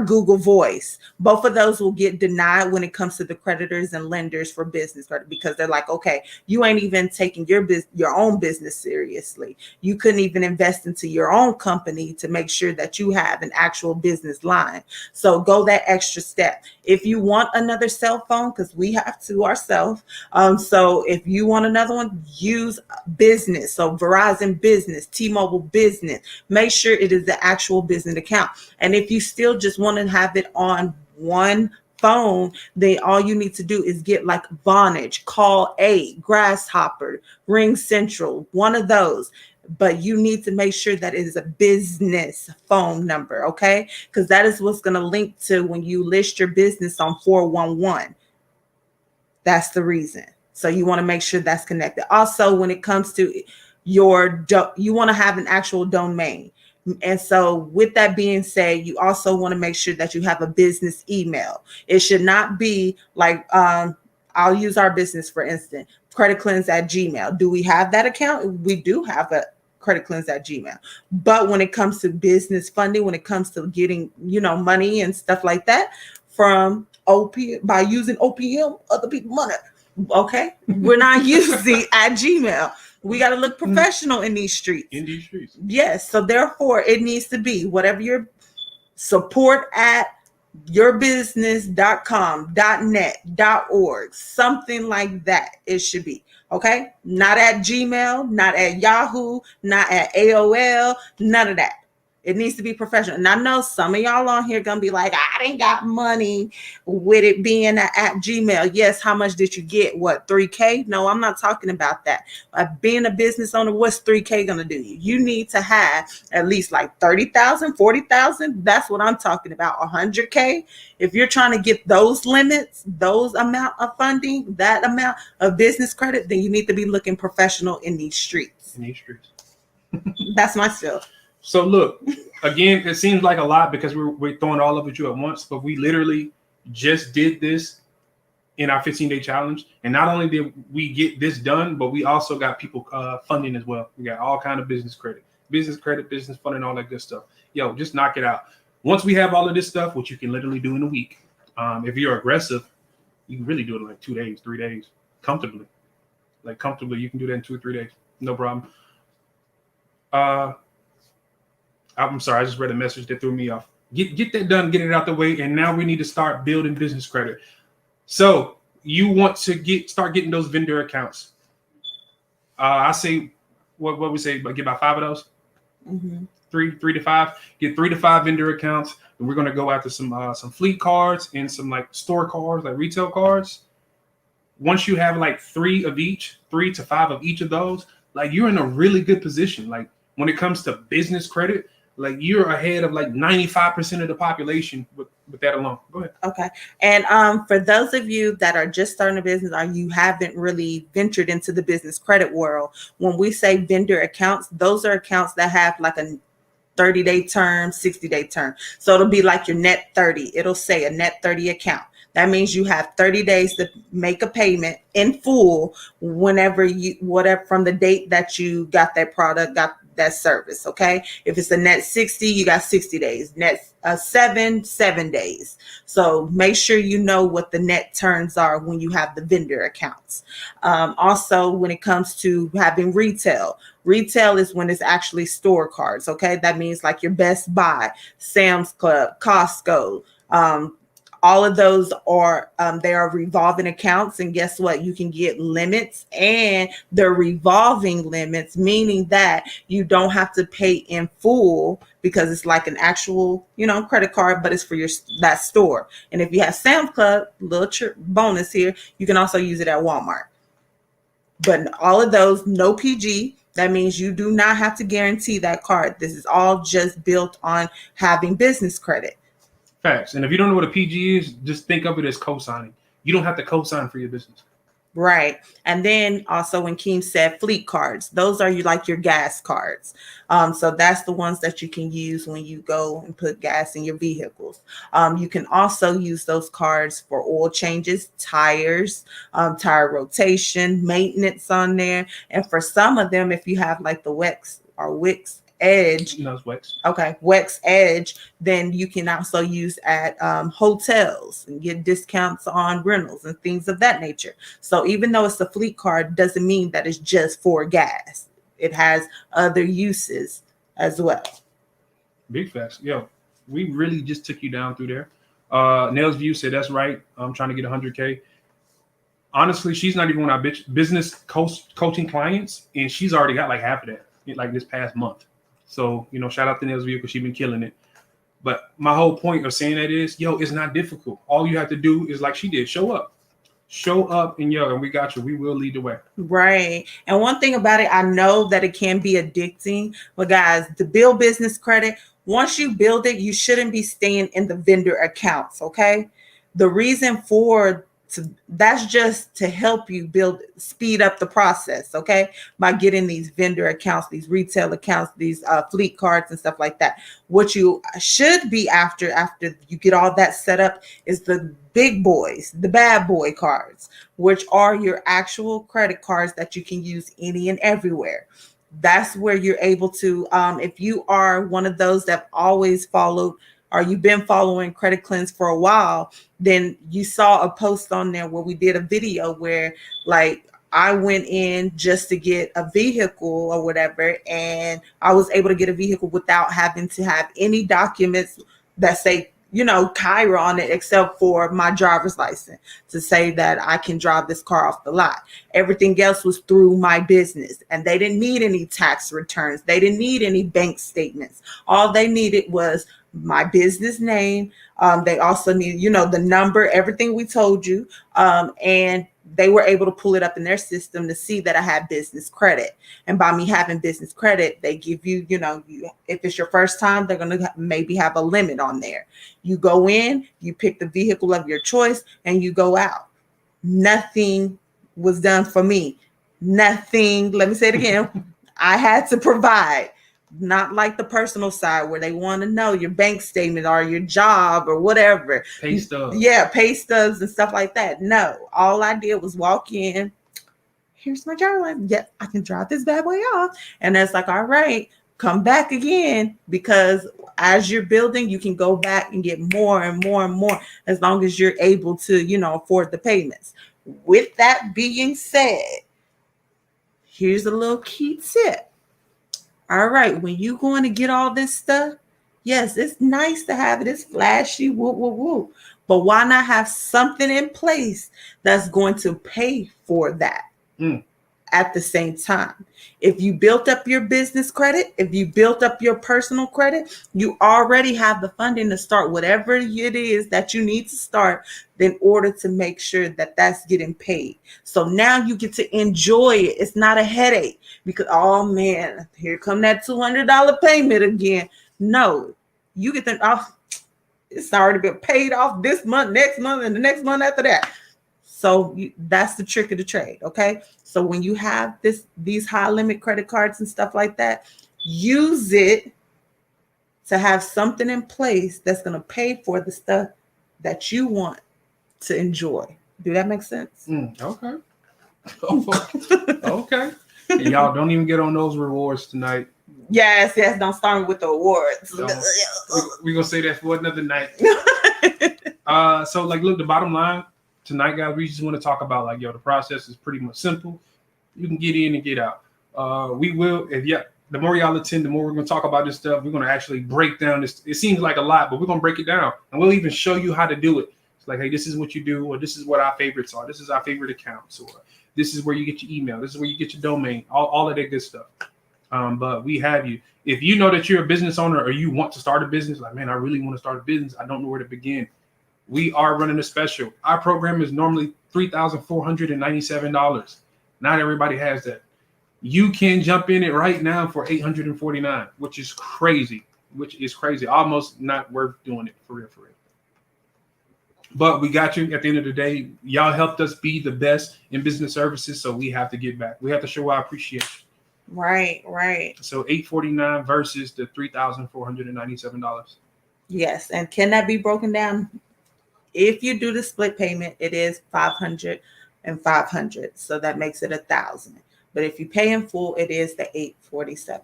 Google Voice.
Both of those will get denied when it comes to the creditors and lenders for business credit, because they're like, okay, you ain't even taking your own business seriously. You couldn't even invest into your own company to make sure that you have an actual business line. So go that extra step. If you want another cell phone, because we have to ourselves, so if you want another one, use business. So Verizon Business, T-Mobile Business. Make sure it is the actual business account. And if you still just want to have it on one phone, then all you need to do is get like Vonage, Call A, Grasshopper, Ring Central, one of those. But you need to make sure that it is a business phone number, okay? Because that is what's going to link to when you list your business on 411. That's the reason. So you want to make sure that's connected. Also, when it comes to you want to have an actual domain. And so with that being said, you also want to make sure that you have a business email. It should not be like, I'll use our business, for instance, creditcleanse@gmail. Do we have that account? We do have a creditcleanse@gmail. But when it comes to business funding, when it comes to getting, money and stuff like that from by using OPM, other people's money, okay? We're not using @gmail. We got to look professional in these streets. Yes. So therefore, it needs to be whatever your support at yourbusiness.com, .net, .org, something like that. It should be. Okay. Not at Gmail, not at Yahoo, not at AOL, none of that. It needs to be professional. And I know some of y'all on here gonna be like, I didn't got money with it being at Gmail. Yes, how much did you get? What, 3K? No, I'm not talking about that. Being a business owner, what's 3K gonna do you? You need to have at least like 30,000, 40,000. That's what I'm talking about. 100K. If you're trying to get those limits, those amount of funding, that amount of business credit, then you need to be looking professional in these streets. That's my skill.
So look, again, it seems like a lot because we're throwing all of it at you at once, but we literally just did this in our 15-day challenge. And not only did we get this done, but we also got people funding as well. We got all kind of business credit, business funding, all that good stuff. Yo, just knock it out. Once we have all of this stuff, which you can literally do in a week, if you're aggressive, you can really do it in like 2 days, 3 days, comfortably. You can do that in 2 or 3 days. No problem. I'm sorry, I just read a message that threw me off. Get that done, get it out the way, and now we need to start building business credit. So you want to start getting those vendor accounts. I say what we say, but get about 5 of those.
Mm-hmm.
Three to five. Get 3 to 5 vendor accounts, and we're gonna go after some fleet cards and some like store cards, like retail cards. Once you have like 3 to 5 of each of those, like you're in a really good position. Like when it comes to business credit, like you're ahead of like 95% of the population with that alone. Go ahead.
Okay. And for those of you that are just starting a business or you haven't really ventured into the business credit world, when we say vendor accounts, those are accounts that have like a 30-day term, 60-day term. So it'll be like your net 30. It'll say a net 30 account. That means you have 30 days to make a payment in full whatever from the date that you got that product, got that service. Okay. If it's a net 60, you got 60 days. Net 7 days. So make sure you know what the net terms are when you have the vendor accounts. Also, when it comes to having retail is when it's actually store cards. Okay. That means like your Best Buy, Sam's Club, Costco, all of those are they are revolving accounts, and guess what? You can get limits, and they're revolving limits, meaning that you don't have to pay in full because it's like an actual, credit card, but it's for that store. And if you have Sam's Club, little bonus here, you can also use it at Walmart. But all of those, no PG. That means you do not have to guarantee that card. This is all just built on having business credit.
Facts. And if you don't know what a PG is, just think of it as co-signing. You don't have to co-sign for your business.
Right. And then also when Keem said fleet cards, those are like your gas cards. So that's the ones that you can use when you go and put gas in your vehicles. You can also use those cards for oil changes, tires, tire rotation, maintenance on there. And for some of them, if you have like the Wix Edge.
No, it's Wex.
Okay, Wex Edge. Then you can also use at hotels and get discounts on rentals and things of that nature. So even though it's a fleet card, doesn't mean that it's just for gas. It has other uses as well.
Big facts. Yo, we really just took you down through there. Nails View said that's right. I'm trying to get 100K. Honestly, she's not even one of our business coaching clients, and she's already got like half of that, like this past month. So, shout out to Nails View because she's been killing it. But my whole point of saying that is, it's not difficult. All you have to do is like she did, show up, and we got you. We will lead the way.
Right. And one thing about it, I know that it can be addicting, but guys, to build business credit, once you build it, you shouldn't be staying in the vendor accounts. Okay. The reason that's just to help you speed up the process, okay? By getting these vendor accounts, these retail accounts, these fleet cards and stuff like that. What you should be after you get all that set up is the big boys, the bad boy cards, which are your actual credit cards that you can use any and everywhere. That's where you're able to, if you are one of those that always followed or you've been following Credit Cleanse for a while, then you saw a post on there where we did a video where like I went in just to get a vehicle or whatever, and I was able to get a vehicle without having to have any documents that say, Kyra on it, except for my driver's license to say that I can drive this car off the lot. Everything else was through my business, and they didn't need any tax returns. They didn't need any bank statements. All they needed was my business name. They also need, the number, everything we told you. And they were able to pull it up in their system to see that I had business credit. And by me having business credit, they give you, if it's your first time, they're going to maybe have a limit on there. You go in, you pick the vehicle of your choice, and you go out. Nothing was done for me. Nothing. Let me say it again. I had to provide. Not like the personal side where they want to know your bank statement or your job or whatever.
Pay stubs.
Yeah, pay stubs and stuff like that. No, all I did was walk in. Here's my driver's license. Yeah, I can drive this bad boy off. And it's like, all right, come back again, because as you're building, you can go back and get more and more and more as long as you're able to, afford the payments. With that being said, Here's a little key tip. All right, when you going to get all this stuff, yes, it's nice to have it. It's flashy, woo, woo, woo. But why not have something in place that's going to pay for that at the same time? If you built up your business credit, if you built up your personal credit, you already have the funding to start whatever it is that you need to start in order to make sure that that's getting paid. So now you get to enjoy it. It's not a headache because, oh man, here come that $200 payment again. No, you get the, it's already been paid off this month, next month, and the next month after that. So that's the trick of the trade, okay? So when you have these high limit credit cards and stuff like that, use it to have something in place that's going to pay for the stuff that you want to enjoy. Do that make sense?
Okay. Okay. And y'all don't even get on those rewards tonight.
Yes. Don't start with the awards.
We're going to say that for another night. So like, look, the bottom line tonight, guys, we just want to talk about like, the process is pretty much simple. You can get in and get out. We will, the more y'all attend, the more we're going to talk about this stuff. We're going to actually break down this. It seems like a lot, but we're going to break it down, and we'll even show you how to do it. It's like, hey, this is what you do, or this is what our favorites are. This is our favorite accounts, or this is where you get your email. This is where you get your domain, all of that good stuff. But we have you. If you know that you're a business owner or you want to start a business, like, man, I really want to start a business. I don't know where to begin. We are running a special. Our program is normally $3,497. Not everybody has that. You can jump in it right now for $849, which is crazy. Almost not worth doing it for real. But we got you at the end of the day. Y'all helped us be the best in business services, so we have to get back. We have to show our appreciation.
Right.
So $849 versus the $3,497.
Yes, and can that be broken down? If you do the split payment, it is $500 and $500, so that makes it $1,000. But if you pay in full, it is the $847.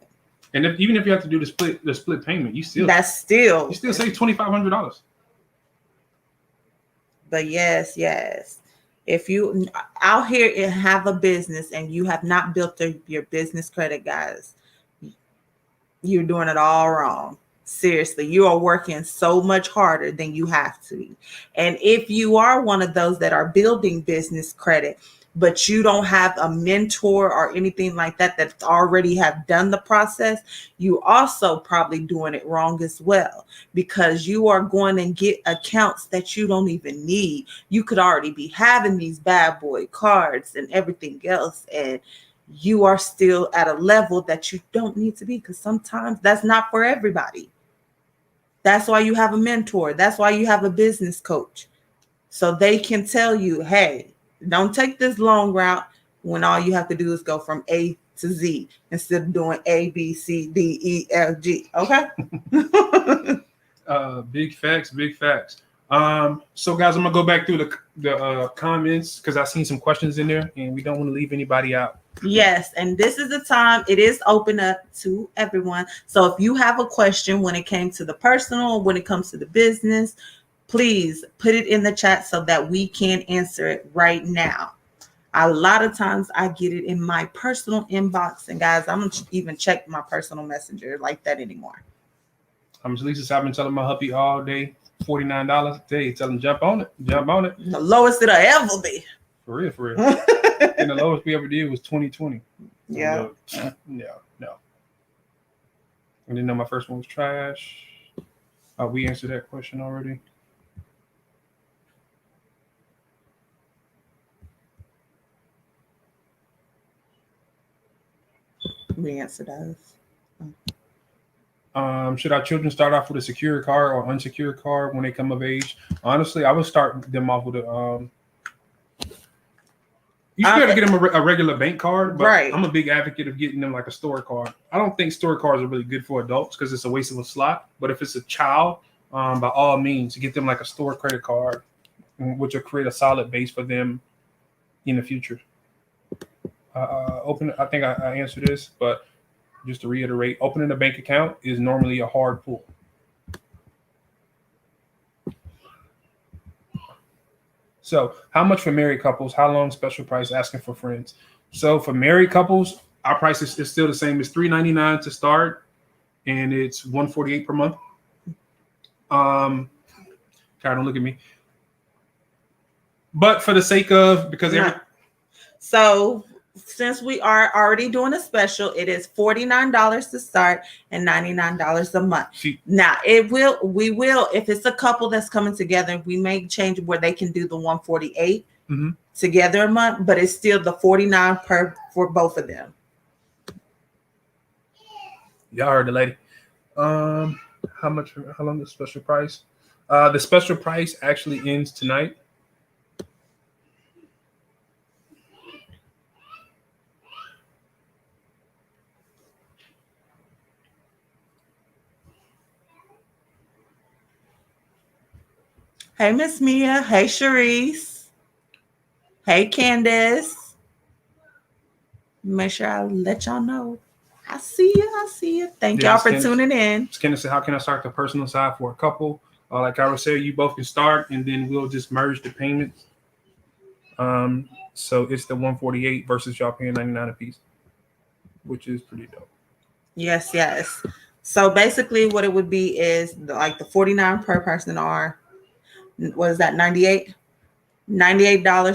And even if you have to do the split payment, you still
save
$2,500.
But yes, if you out here and have a business and you have not built your business credit, guys, you're doing it all wrong. Seriously, you are working so much harder than you have to be. And if you are one of those that are building business credit, but you don't have a mentor or anything like that that already have done the process, you also probably doing it wrong as well, because you are going and get accounts that you don't even need. You could already be having these bad boy cards and everything else, and you are still at a level that you don't need to be, because sometimes that's not for everybody. That's why you have a mentor. That's why you have a business coach. So they can tell you, hey, don't take this long route when all you have to do is go from A to Z instead of doing A, B, C, D, E, F, G. Okay?
Big facts. So guys, I'm gonna go back through the comments because I've seen some questions in there and we don't want to leave anybody out.
Yes, and this is the time. It is open up to everyone. So if you have a question when it came to the personal, when it comes to the business, please put it in the chat so that we can answer it right now. A lot of times I get it in my personal inbox, and guys, I don't even check my personal messenger like that anymore.
I'm Lisa. I've been telling my hubby all day, $49 a day. Tell him jump on it.
The lowest it'll ever be.
For real. And the lowest we ever did was 2020.
Yeah.
No. I didn't know my first one was trash. We answered that question already.
We answered those.
Should our children start off with a secure card or unsecured card when they come of age? Honestly, I would start them off with a. You should be able to get them a regular bank card, but right. I'm a big advocate of getting them like a store card. I don't think store cards are really good for adults because it's a waste of a slot. But if it's a child, by all means, get them like a store credit card, which will create a solid base for them in the future. I think I answered this, but just to reiterate, opening a bank account is normally a hard pull. So how much for married couples? How long special price asking for friends? So for married couples, Our price is still the same. It's $3.99 to start, and it's $148 per month. God, don't look at me. But for the sake of, because
so since we are already doing a special, it is $49 to start and $99 a month. Now we will, if it's a couple that's coming together, we may change where they can do the 148 together a month, but it's still the 49 for both of them.
Y'all heard the lady. How long the special price? The special price actually ends tonight.
Hey, Miss Mia. Hey, Sharice. Hey, Candace. Make sure I let y'all know. I see you. Thank y'all for tuning in.
Candace said, how can I start the personal side for a couple? Like I was saying, you both can start, and then we'll just merge the payments. So it's the 148 versus y'all paying 99 a piece, which is pretty dope.
Yes. So basically what it would be is like the 49 per person are, what is that, $98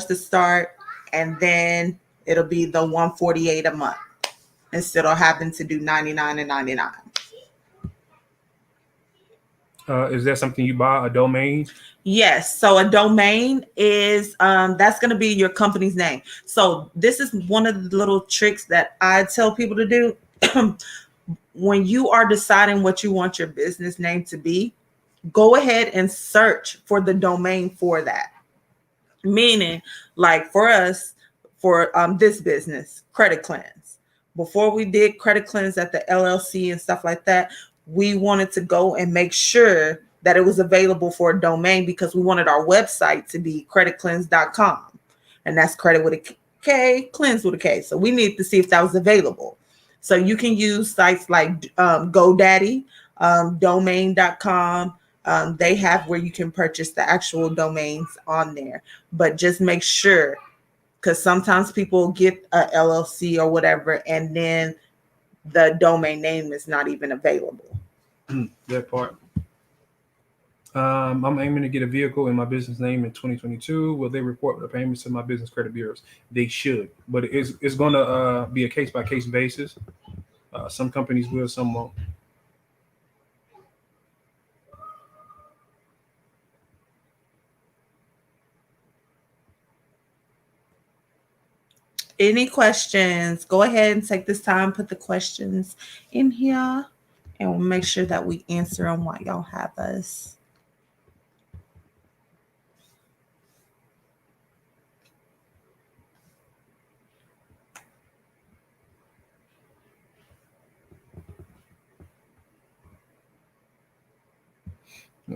to start, and then it'll be the 148 a month instead of having to do 99 and 99.
Is that something you buy, a domain?
Yes. So a domain is that's going to be your company's name. So this is one of the little tricks that I tell people to do. When you are deciding what you want your business name to be, go ahead and search for the domain for that. Meaning, like for us, for this business, Credit Cleanse. Before we did Credit Cleanse at the LLC and stuff like that, we wanted to go and make sure that it was available for a domain because we wanted our website to be creditcleanse.com. And that's credit with a K, cleanse with a K. So we needed to see if that was available. So you can use sites like GoDaddy, domain.com. They have where you can purchase the actual domains on there. But just make sure, because sometimes people get a LLC or whatever, and then the domain name is not even available.
That part. I'm aiming to get a vehicle in my business name in 2022. Will they report the payments to my business credit bureaus? They should, but it's going to be a case-by-case basis. Some companies will, some won't.
Any questions? Go ahead and take this time, put the questions in here, and we'll make sure that we answer them while y'all have us.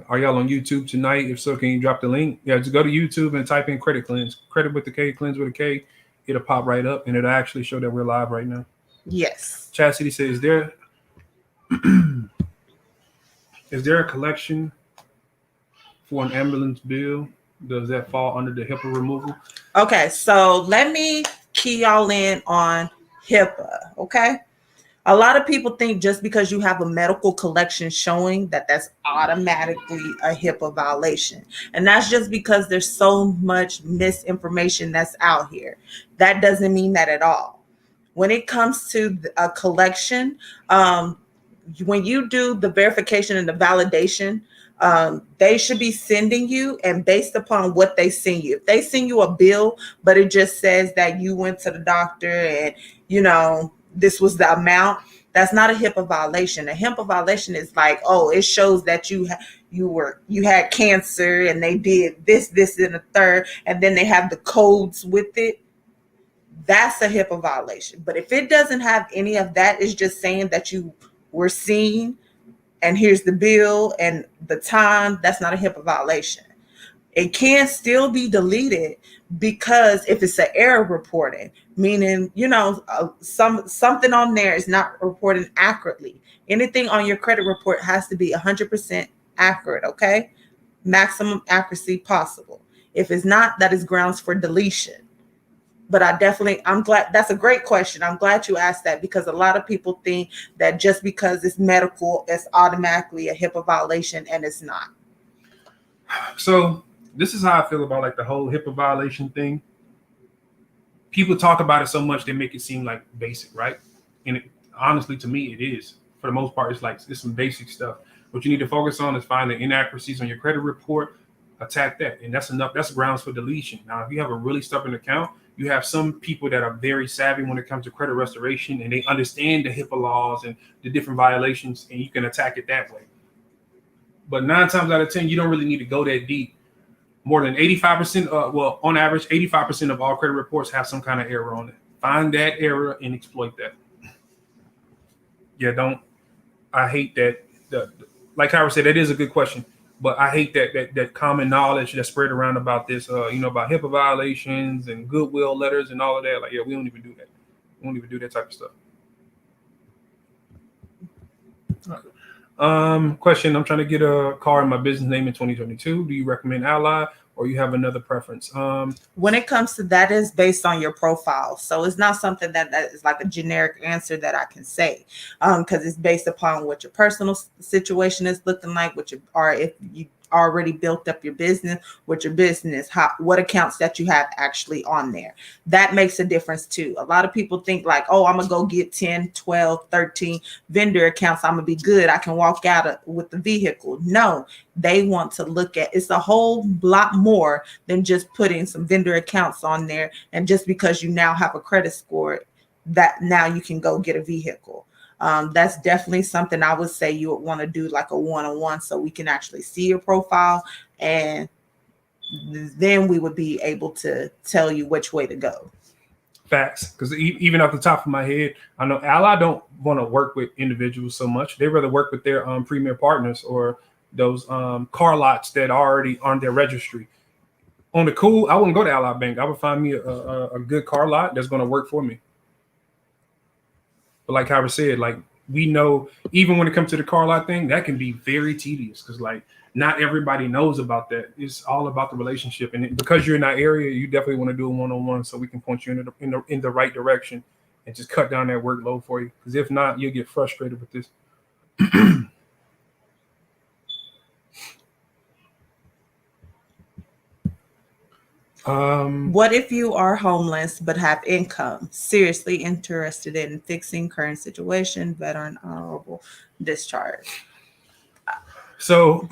Are y'all on YouTube tonight? If so, can you drop the link? Yeah, just go to YouTube and type in Credit Cleanse. Credit with the K, cleanse with a K. It'll pop right up, and it'll actually show that we're live right now.
Yes.
Chastity says, is there a collection for an ambulance bill? Does that fall under the HIPAA removal?
Okay, so let me key y'all in on HIPAA, okay? A lot of people think just because you have a medical collection showing that that's automatically a HIPAA violation. And that's just because there's so much misinformation that's out here. That doesn't mean that at all. When it comes to a collection, when you do the verification and the validation, they should be sending you, and based upon what they send you. If they send you a bill, but it just says that you went to the doctor and, this was the amount, that's not a HIPAA violation. A HIPAA violation is like, oh, it shows that you had cancer and they did this, and a third, and then they have the codes with it. That's a HIPAA violation. But if it doesn't have any of that, it's just saying that you were seen and here's the bill and the time, that's not a HIPAA violation. It can still be deleted because if it's an error reporting, meaning, something on there is not reported accurately. Anything on your credit report has to be 100% accurate, okay? Maximum accuracy possible. If it's not, that is grounds for deletion. But I'm glad, that's a great question. I'm glad you asked that, because a lot of people think that just because it's medical, it's automatically a HIPAA violation, and it's not.
So this is how I feel about like the whole HIPAA violation thing. People talk about it so much, they make it seem like basic, right? And honestly, to me, it is. For the most part, it's some basic stuff. What you need to focus on is find the inaccuracies on your credit report, attack that, and that's enough. That's grounds for deletion. Now, if you have a really stubborn account, you have some people that are very savvy when it comes to credit restoration, and they understand the HIPAA laws and the different violations, and you can attack it that way. But 9 times out of 10, you don't really need to go that deep. More than 85%, well, on average, 85% of all credit reports have some kind of error on it. Find that error and exploit that. Yeah, I hate that. Like Howard said, that is a good question, but I hate that common knowledge that's spread around about this, about HIPAA violations and goodwill letters and all of that. Like, yeah, we don't even do that. We don't even do that type of stuff. Question: I'm trying to get a car in my business name in 2022. Do you recommend Ally, or you have another preference?
When it comes to that, is based on your profile, so it's not something that is like a generic answer that I can say, because it's based upon what your personal situation is looking like, or if you already built up your business, what accounts that you have actually on there. That makes a difference too. A lot of people think like, oh, I'm gonna go get 10, 12, 13 vendor accounts, I'm gonna be good, I can walk out with the vehicle. No, they want to look at, it's a whole lot more than just putting some vendor accounts on there, and just because you now have a credit score, that now you can go get a vehicle. That's definitely something I would say you would want to do like a one-on-one, so we can actually see your profile, and then we would be able to tell you which way to go.
Facts. Because even off the top of my head, I know Ally don't want to work with individuals so much. They rather work with their premier partners or those car lots that are already on their registry. On the cool, I wouldn't go to Ally Bank. I would find me a good car lot that's going to work for me. But like Howard said, like, we know even when it comes to the car lot thing, that can be very tedious, because like not everybody knows about that. It's all about the relationship, and because you're in that area, you definitely want to do a one-on-one so we can point you in the right direction and just cut down that workload for you. Because if not, you'll get frustrated with this.
What if you are homeless but have income? Seriously interested in fixing current situation, veteran honorable discharge.
So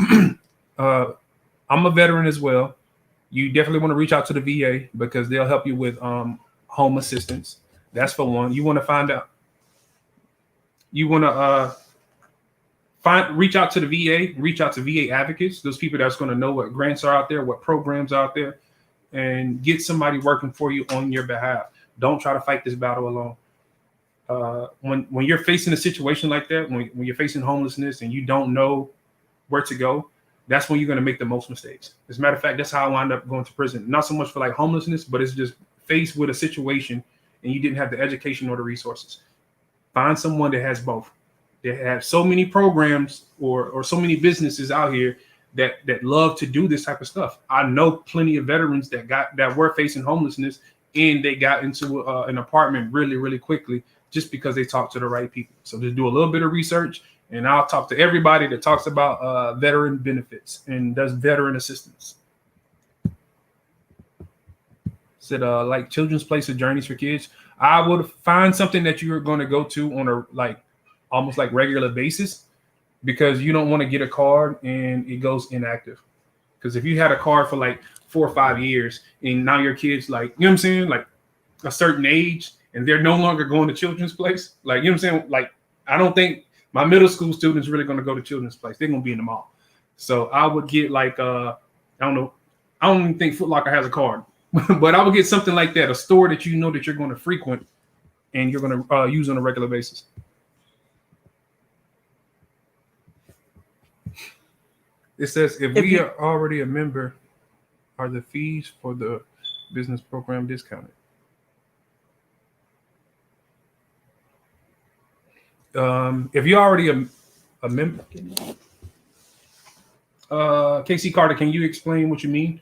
I'm a veteran as well. You definitely want to reach out to the VA, because they'll help you with home assistance. That's for one. You want to find out. You want to reach out to the VA, reach out to VA advocates, those people that's going to know what grants are out there, what programs are out there, and get somebody working for you on your behalf. Don't try to fight this battle alone. When you're facing a situation like that, when you're facing homelessness and you don't know where to go, that's when you're going to make the most mistakes. As a matter of fact, that's how I wound up going to prison. Not so much for like homelessness, but it's just faced with a situation and you didn't have the education or the resources. Find someone that has both. They have so many programs or so many businesses out here that love to do this type of stuff. I know plenty of veterans that were facing homelessness, and they got into an apartment really, really quickly just because they talked to the right people. So just do a little bit of research, and I'll talk to everybody that talks about veteran benefits and does veteran assistance. Said like children's place or journeys for kids. I would find something that you're going to go to on a almost like regular basis, because you don't want to get a card and it goes inactive. Because if you had a card for like 4 or 5 years and now your kids, like, you know what I'm saying, like a certain age, and they're no longer going to children's place, like, you know what I'm saying? Like, I don't think my middle school students really going to go to children's place. They're going to be in the mall. So I would get like, I don't know. I don't even think Foot Locker has a card, but I would get something like that, a store that you know that you're going to frequent and you're going to use on a regular basis. It says, if we are already a member, are the fees for the business program discounted? If you're already a member, Casey Carter, can you explain what you mean?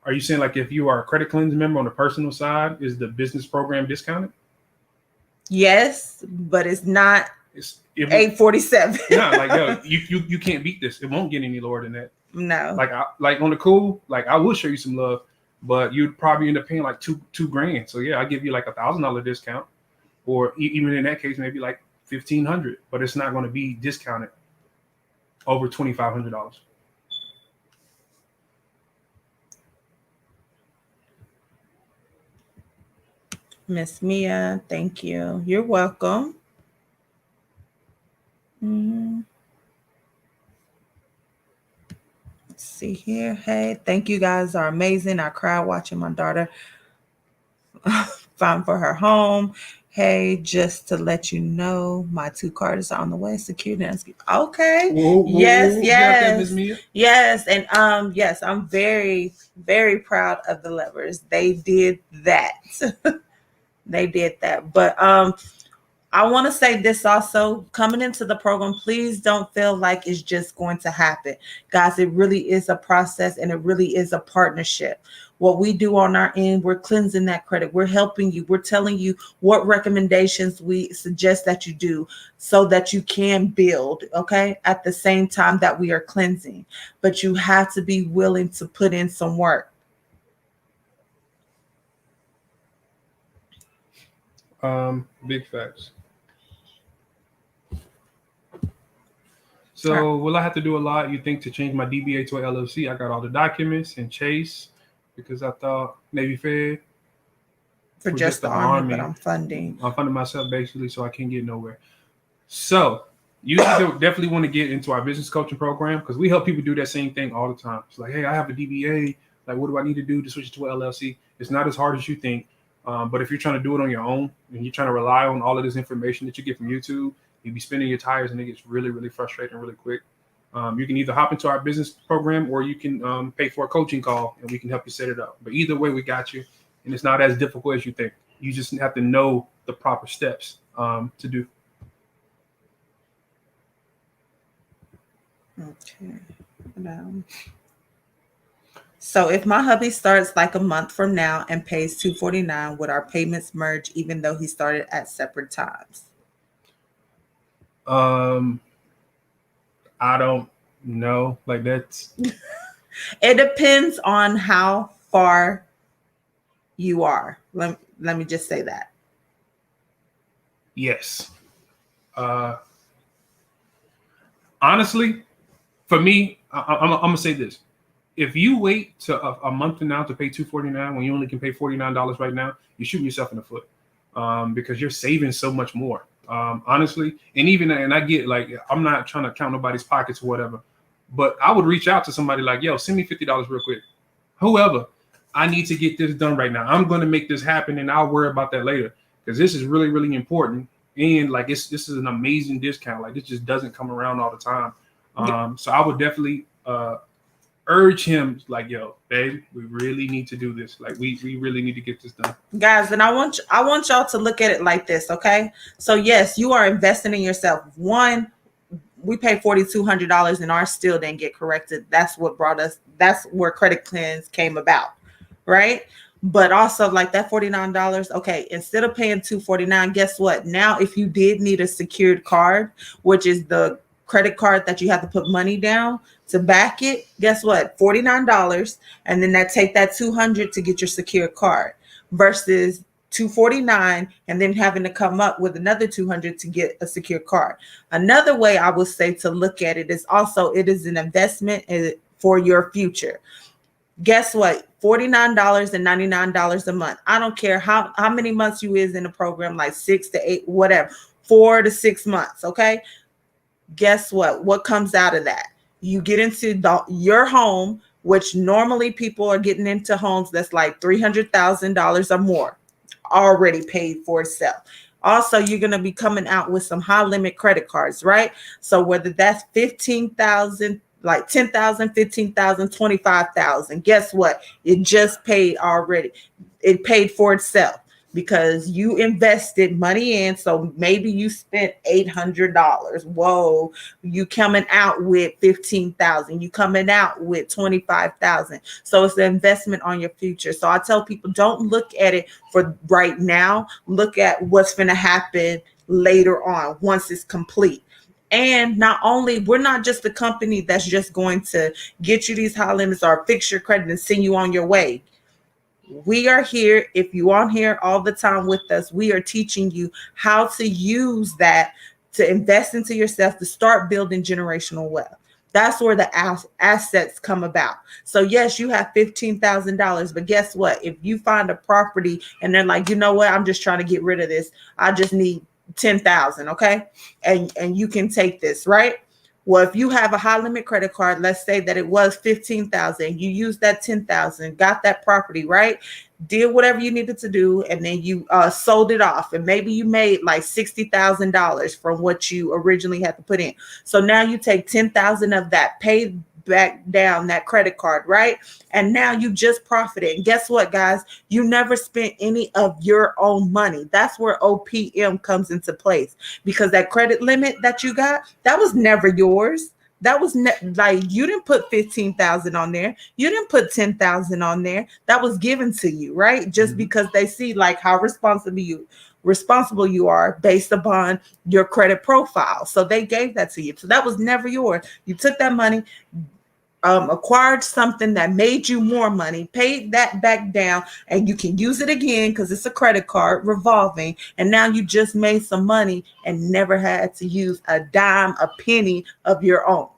Are you saying like if you are a credit cleanse member on the personal side, is the business program discounted?
Yes, but it's not
It
847.
No, like yo, you can't beat this. It won't get any lower than that.
No.
Like on the cool, like I will show you some love, but you'd probably end up paying like two grand. So yeah, I give you like $1,000 discount, or even in that case, maybe like 1,500. But it's not going to be discounted over $2,500.
Miss Mia, thank you. You're welcome. Let's see here. Hey, thank you guys are amazing. I cried watching my daughter find for her home. Hey, just to let you know, my 2 cars are on the way. Security. Okay.
Whoa,
Yes.
Miss Mia?
Yes. And yes, I'm very, very proud of the Levers. They did that. They did that. But I want to say this also, coming into the program, please don't feel like it's just going to happen. Guys, it really is a process and it really is a partnership. What we do on our end, we're cleansing that credit. We're helping you. We're telling you what recommendations we suggest that you do so that you can build, okay, at the same time that we are cleansing. But you have to be willing to put in some work.
Big facts. So will I have to do a lot, you think, to change my DBA to an LLC? I got all the documents and Chase because I thought maybe Fed
For just the Army, but I'm funding
myself basically, so I can't get nowhere. So you definitely want to get into our business coaching program because we help people do that same thing all the time. It's like, hey, I have a DBA. Like, what do I need to do to switch to an LLC? It's not as hard as you think. But if you're trying to do it on your own and you're trying to rely on all of this information that you get from YouTube, you'll be spinning your tires and it gets really, really frustrating really quick. You can either hop into our business program or you can pay for a coaching call and we can help you set it up. But either way, we got you. And it's not as difficult as you think. You just have to know the proper steps to do.
Okay. So if my hubby starts like a month from now and pays $249, would our payments merge even though he started at separate times?
I don't know. Like that's
it depends on how far you are. Let me just say that.
Yes. Honestly, for me, I'm gonna say this. If you wait to a month from now to pay $249 when you only can pay $49 right now, you're shooting yourself in the foot because you're saving so much more. Honestly, and I get like I'm not trying to count nobody's pockets or whatever, but I would reach out to somebody like, yo, send me $50 real quick. Whoever, I need to get this done right now. I'm going to make this happen, and I'll worry about that later because this is really, really important. And like this is an amazing discount. Like this just doesn't come around all the time. So I would definitely urge him, like, yo, babe, we really need to do this. Like we really need to get this done.
Guys, and I want y'all to look at it like this, okay? So yes, you are investing in yourself. One, we paid $4,200 and ours still didn't get corrected. That's where Credit Cleanse came about, right? But also like that $49, okay, instead of paying $249, guess what? Now if you did need a secured card, which is the credit card that you have to put money down to back it, guess what? $49, and then take that $200 to get your secure card versus $249 and then having to come up with another $200 to get a secure card. Another way I would say to look at it is also it is an investment for your future. Guess what? $49 and $99 a month. I don't care how many months you is in the program, like 6 to 8, whatever, 4 to 6 months, okay? Guess what? What comes out of that? You get into your home, which normally people are getting into homes that's like $300,000 or more, already paid for itself. Also, you're going to be coming out with some high limit credit cards, right? So whether that's $15,000, like $10,000, $15,000, $25,000, guess what? It just paid already. It paid for itself. because you invested money in. So maybe you spent $800. Whoa, you coming out with 15,000. You coming out with 25,000. So it's an investment on your future. So I tell people, don't look at it for right now. Look at what's going to happen later on once it's complete. And not only, we're not just a company that's just going to get you these high limits or fix your credit and send you on your way. We are here. If you aren't here all the time with us, we are teaching you how to use that to invest into yourself, to start building generational wealth. That's where the assets come about. So yes, you have $15,000, but guess what? If you find a property and they're like, you know what, I'm just trying to get rid of this. I just need 10,000. Okay. And you can take this, right? Well, if you have a high limit credit card, let's say that it was 15,000, you used that 10,000, got that property, right? Did whatever you needed to do, and then you sold it off, and maybe you made like $60,000 from what you originally had to put in. So now you take 10,000 of that, pay back down that credit card, right? And now you just profited. And guess what, guys? You never spent any of your own money. That's where OPM comes into place, because that credit limit that you got, that was never yours. That was like, you didn't put 15,000 on there. You didn't put 10,000 on there. That was given to you, right? Just because they see like how responsible you are based upon your credit profile. So they gave that to you. So that was never yours. You took that money, acquired something that made you more money, paid that back down, and you can use it again because it's a credit card revolving. And now you just made some money and never had to use a dime, a penny of your own.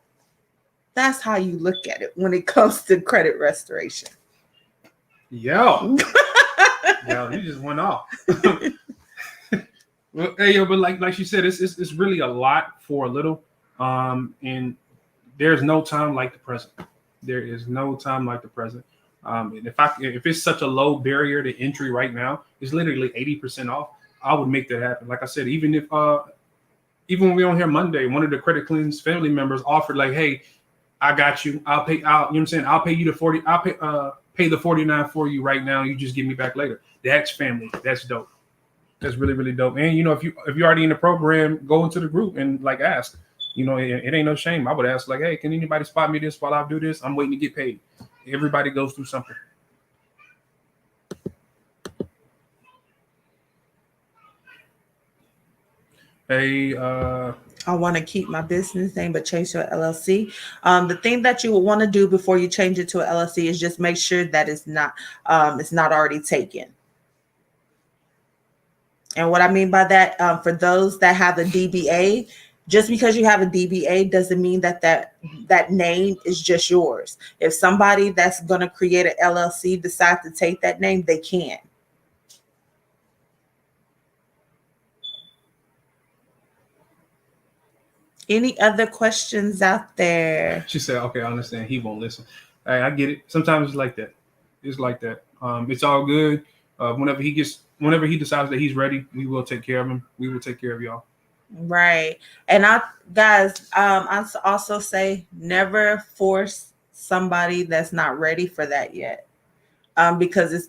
That's how you look at it when it comes to credit restoration.
Yo, you just went off. Well, hey, yo, but like she said, it's really a lot for a little. And there's no time like the present. There is no time like the present. And if it's such a low barrier to entry right now, it's literally 80% off. I would make that happen. Like I said, even when we on here Monday, one of the Credit Clean's family members offered, like, hey, I got you. I'll pay out. You know what I'm saying? I'll pay you the 40. I'll pay the 49 for you right now. You just give me back later. That's family. That's dope. That's really, really dope. And if you're already in the program, go into the group and like ask. It ain't no shame. I would ask, like, hey, can anybody spot me this while I do this? I'm waiting to get paid. Everybody goes through something. Hey,
I want to keep my business name, but change to an LLC. The thing that you would want to do before you change it to an LLC is just make sure that it's not already taken. And what I mean by that, for those that have a DBA, just because you have a DBA doesn't mean that name is just yours. If somebody that's going to create an LLC decides to take that name, they can. Any other questions out there?
She said, okay, I understand. He won't listen. Hey, I get it. Sometimes it's like that. It's like that. It's all good. Whenever he decides that he's ready, we will take care of him. We will take care of y'all.
Right. And I also say never force somebody that's not ready for that yet. Because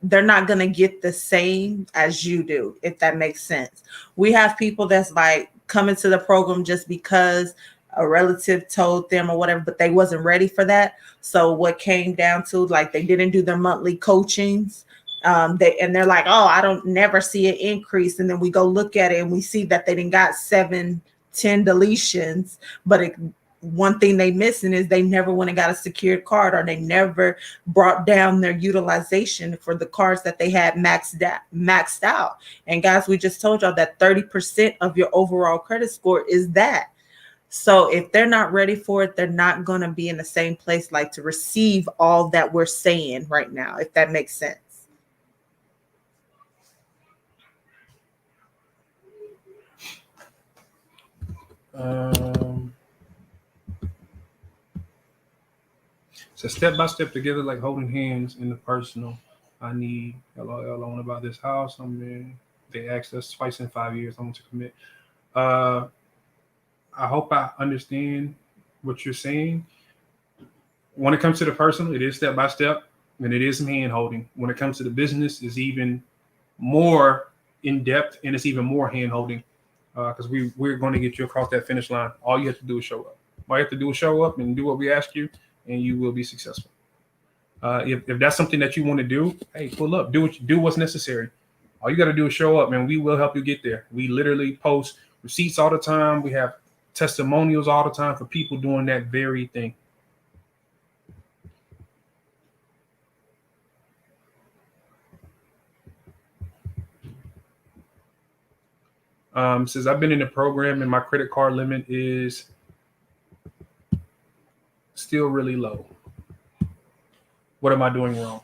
they're not going to get the same as you do, if that makes sense. We have people that's like coming to the program just because a relative told them or whatever, but they wasn't ready for that. So what came down to, like, they didn't do their monthly coachings. They're like, oh, I don't never see an increase. And then we go look at it and we see that they didn't got 7-10 deletions, but one thing they missing is they never went and got a secured card, or they never brought down their utilization for the cards that they had maxed out. And guys, we just told y'all that 30% of your overall credit score is that. So if they're not ready for it, they're not going to be in the same place like to receive all that we're saying right now, if that makes sense.
So step-by-step together, like holding hands in the personal. I need LOL about this house. They asked us twice in 5 years. I want to commit. I hope I understand what you're saying. When it comes to the personal, it is step by step, and it is some hand holding. When it comes to the business, is even more in depth, and it's even more hand holding because we're going to get you across that finish line. All you have to do is show up. All you have to do is show up and do what we ask you, and you will be successful. If that's something that you want to do, hey, pull up, do what's necessary. All you got to do is show up, and we will help you get there. We literally post receipts all the time. We have testimonials all the time for people doing that very thing. Since I've been in the program and my credit card limit is still really low. What am I doing wrong?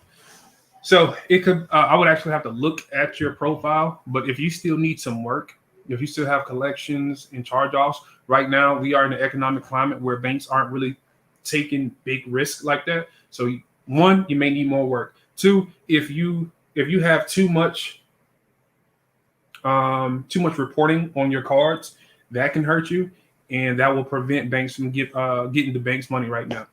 So it could, I would actually have to look at your profile, but if you still need some work, if you still have collections and charge-offs, right now we are in an economic climate where banks aren't really taking big risks like that. So one, you may need more work. Two, if you have too much reporting on your cards, that can hurt you, and that will prevent banks from getting the bank's money right now.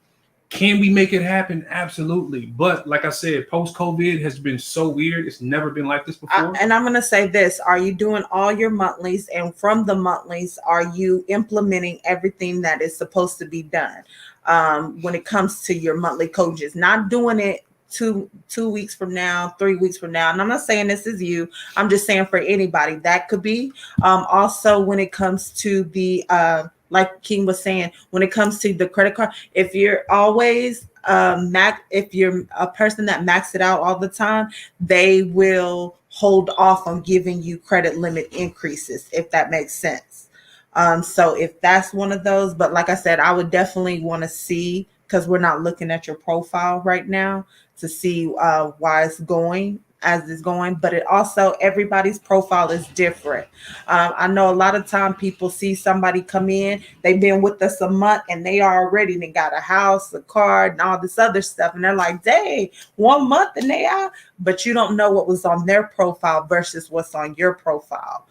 Can we make it happen? Absolutely. But like I said, post-COVID has been so weird. It's never been like this before.
And I'm going to say this. Are you doing all your monthlies? And from the monthlies, are you implementing everything that is supposed to be done when it comes to your monthly coaches? Not doing it two weeks from now, 3 weeks from now. And I'm not saying this is you. I'm just saying for anybody that could be. Also, when it comes to the like King was saying, when it comes to the credit card, if you're always if you're a person that maxes it out all the time, they will hold off on giving you credit limit increases, if that makes sense. So if that's one of those, but like I said, I would definitely want to see, because we're not looking at your profile right now to see why it's going as it's going, but it also, everybody's profile is different. I know a lot of time people see somebody come in, they've been with us a month and they already got a house, a car, and all this other stuff. And they're like, dang, 1 month and they out, but you don't know what was on their profile versus what's on your profile.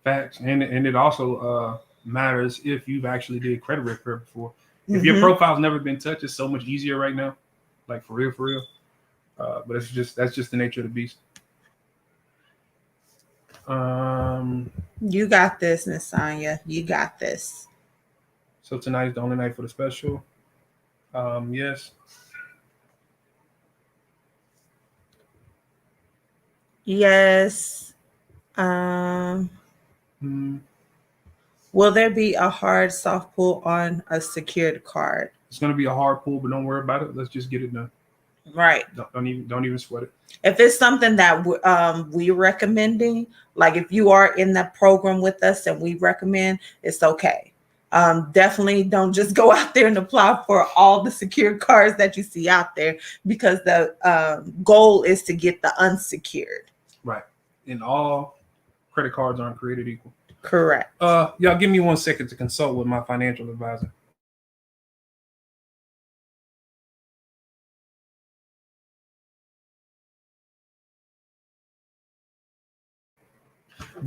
Facts. And it also matters if you've actually did credit repair before. If your profile's never been touched, it's so much easier right now. Like for real. But that's just the nature of the beast.
You got this, Miss Sonia. You got this.
So tonight is the only night for the special. Yes.
Yes. Will there be a hard soft pull on a secured card?
It's going to be a hard pull, but don't worry about it. Let's just get it done.
Right.
Don't even sweat it.
If it's something that we're recommending, like if you are in that program with us and we recommend, it's okay. Definitely don't just go out there and apply for all the secured cards that you see out there, because the goal is to get the unsecured.
Right. And all credit cards aren't created equal.
Correct.
Y'all give me 1 second to consult with my financial advisor.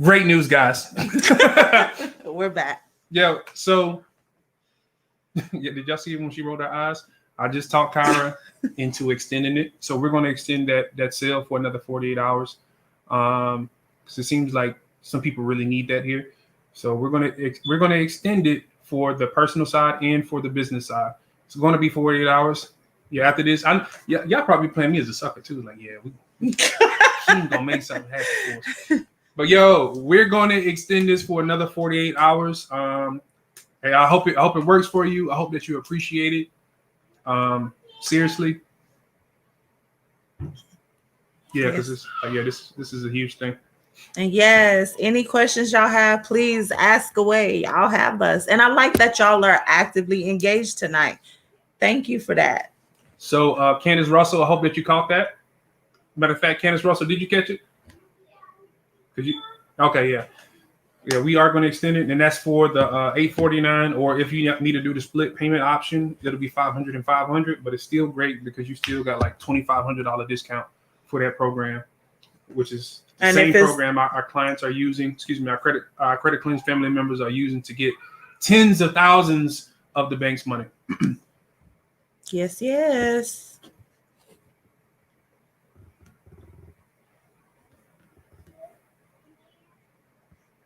Great news, guys.
We're back.
Yeah. So, did y'all see when she rolled her eyes? I just talked Kyra into extending it. So we're going to extend that sale for another 48 hours. Because it seems like some people really need that here. So we're going to extend it for the personal side and for the business side. It's going to be 48 hours. Yeah. After this, y'all probably playing me as a sucker too. Like, yeah, she's gonna make something happen for us. But we're going to extend this for another 48 hours. Hey, I hope it works for you. I hope that you appreciate it. Seriously. Yeah, because this is a huge thing.
And yes, any questions y'all have, please ask away. Y'all have us. And I like that y'all are actively engaged tonight. Thank you for that.
So Candace Russell, I hope that you caught that. Matter of fact, Candace Russell, did you catch it? Okay, yeah. Yeah, we are going to extend it, and that's for the $849, or if you need to do the split payment option, it'll be $500 and $500, but it's still great because you still got like $2,500 discount for that program, which is the same program our clients are using. Our Credit Cleanse family members are using to get tens of thousands of the bank's money.
Yes.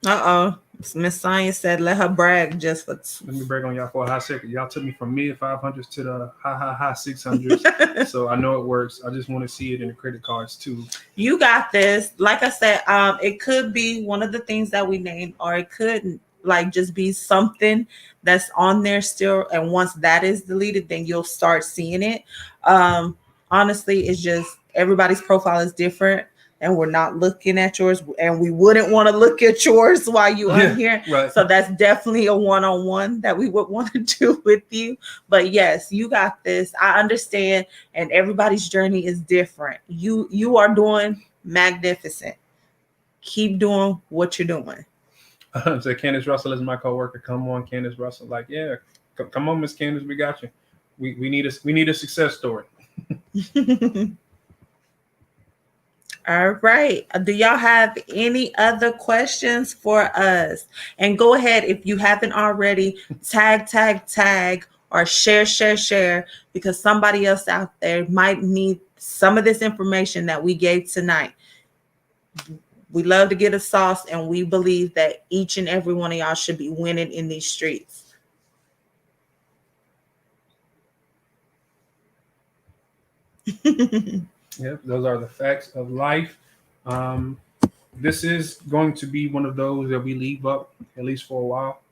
Uh-oh. Miss Science said let her brag just for
Let me brag on y'all for a high second. Y'all took me from mid 500s to the high 600s. So I know it works. I just want to see it in the credit cards too.
You got this. Like I said, it could be one of the things that we named, or it could like just be something that's on there still. And once that is deleted, then you'll start seeing it. Honestly, it's just everybody's profile is different, and we're not looking at yours, and we wouldn't want to look at yours while you are here.
Right.
So that's definitely a one-on-one that we would want to do with you. But yes, you got this. I understand, and everybody's journey is different. You are doing magnificent. Keep doing what you're doing.
So Candace Russell is my coworker. Come on, Candace Russell. Like, yeah, come on, Miss Candace, we got you. We need a success story.
All right. Do y'all have any other questions for us? And go ahead, if you haven't already, tag, or share, because somebody else out there might need some of this information that we gave tonight. We love to get a sauce, and we believe that each and every one of y'all should be winning in these streets.
Yep, those are the facts of life. This is going to be one of those that we leave up at least for a while.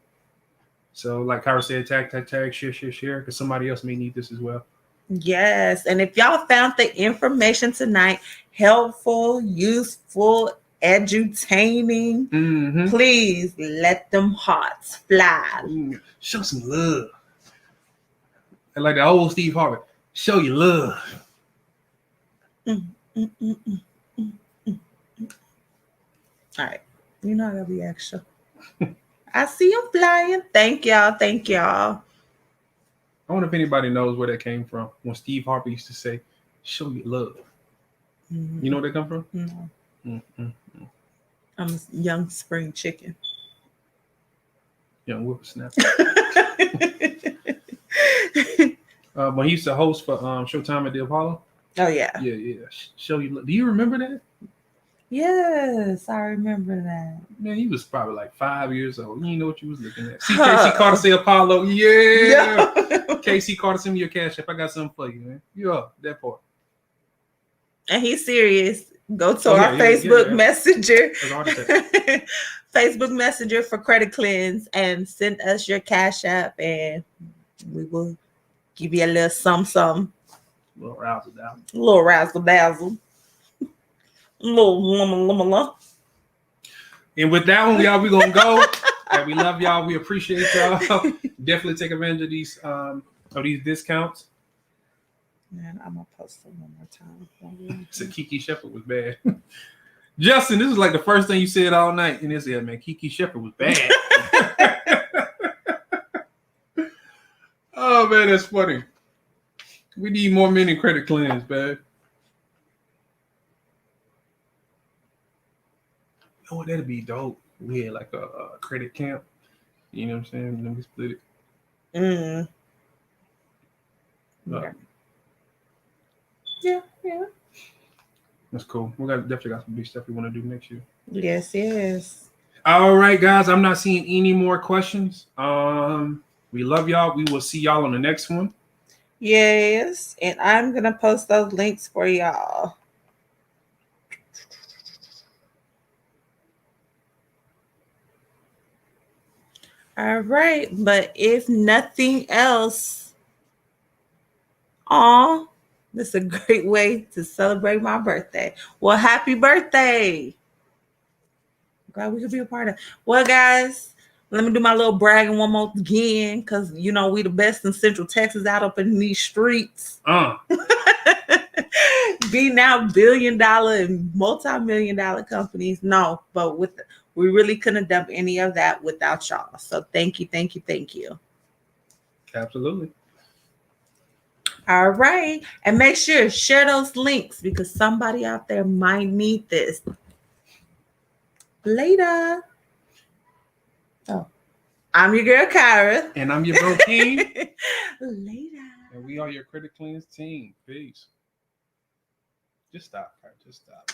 So, like Kyra said, tag, share, because somebody else may need this as well.
Yes, and if y'all found the information tonight helpful, useful, edutaining, please let them hearts fly.
Show some love. And like the old Steve Harvey, show your love.
All right. You know I gotta be extra. I see them flying. Thank y'all.
I wonder if anybody knows where that came from. When Steve Harvey used to say, show your love.
Mm-hmm.
You know where that come from?
No.
Mm-hmm.
I'm a young spring chicken.
Young whippersnapper. When he used to host for Showtime at the Apollo.
Oh yeah.
Yeah. Show you. Do you remember that?
Yes, I remember that.
Man, he was probably like 5 years old. You didn't know what you was looking at. See, Casey Carter say Apollo. Yeah. Casey Carter, send me your cash app. I got something for you, man. Yeah, that part.
And he's serious. Go to our Facebook Messenger. Facebook Messenger for Credit Cleanse and send us your cash app, and we will give you a little some.
A little razzle dazzle.
Little razzle dazzle. Little.
And with that one, y'all, we're gonna go. And we love y'all. We appreciate y'all. Definitely take advantage of these discounts.
Man, I'm gonna post it one more time.
So Kiki Shepard was bad. Justin, this is like the first thing you said all night. And this, man, Kiki Shepard was bad. Oh man, that's funny. We need more men in Credit Cleanse, man. Oh, that'd be dope. We had like a credit camp. You know what I'm saying? Then we split it.
Yeah.
That's cool. We definitely got some big stuff we want to do next year.
Yes.
All right, guys. I'm not seeing any more questions. We love y'all. We will see y'all on the next one.
Yes. And I'm gonna post those links for y'all. All right, but if nothing else, this is a great way to celebrate my birthday. Well, happy birthday. Glad we could be a part of it. Well, guys, let me do my little bragging one more again, because we the best in Central Texas out up in these streets. Be now $billion-dollar and multi-million-dollar companies. No, but we really couldn't have done any of that without y'all. So thank you.
Absolutely.
All right. And make sure share those links, because somebody out there might need this. Later. Oh, I'm your girl, Kyra.
And I'm your bro, King.
Later.
And we are your Credit Cleanse team. Peace. Just stop, Kyra. Just stop.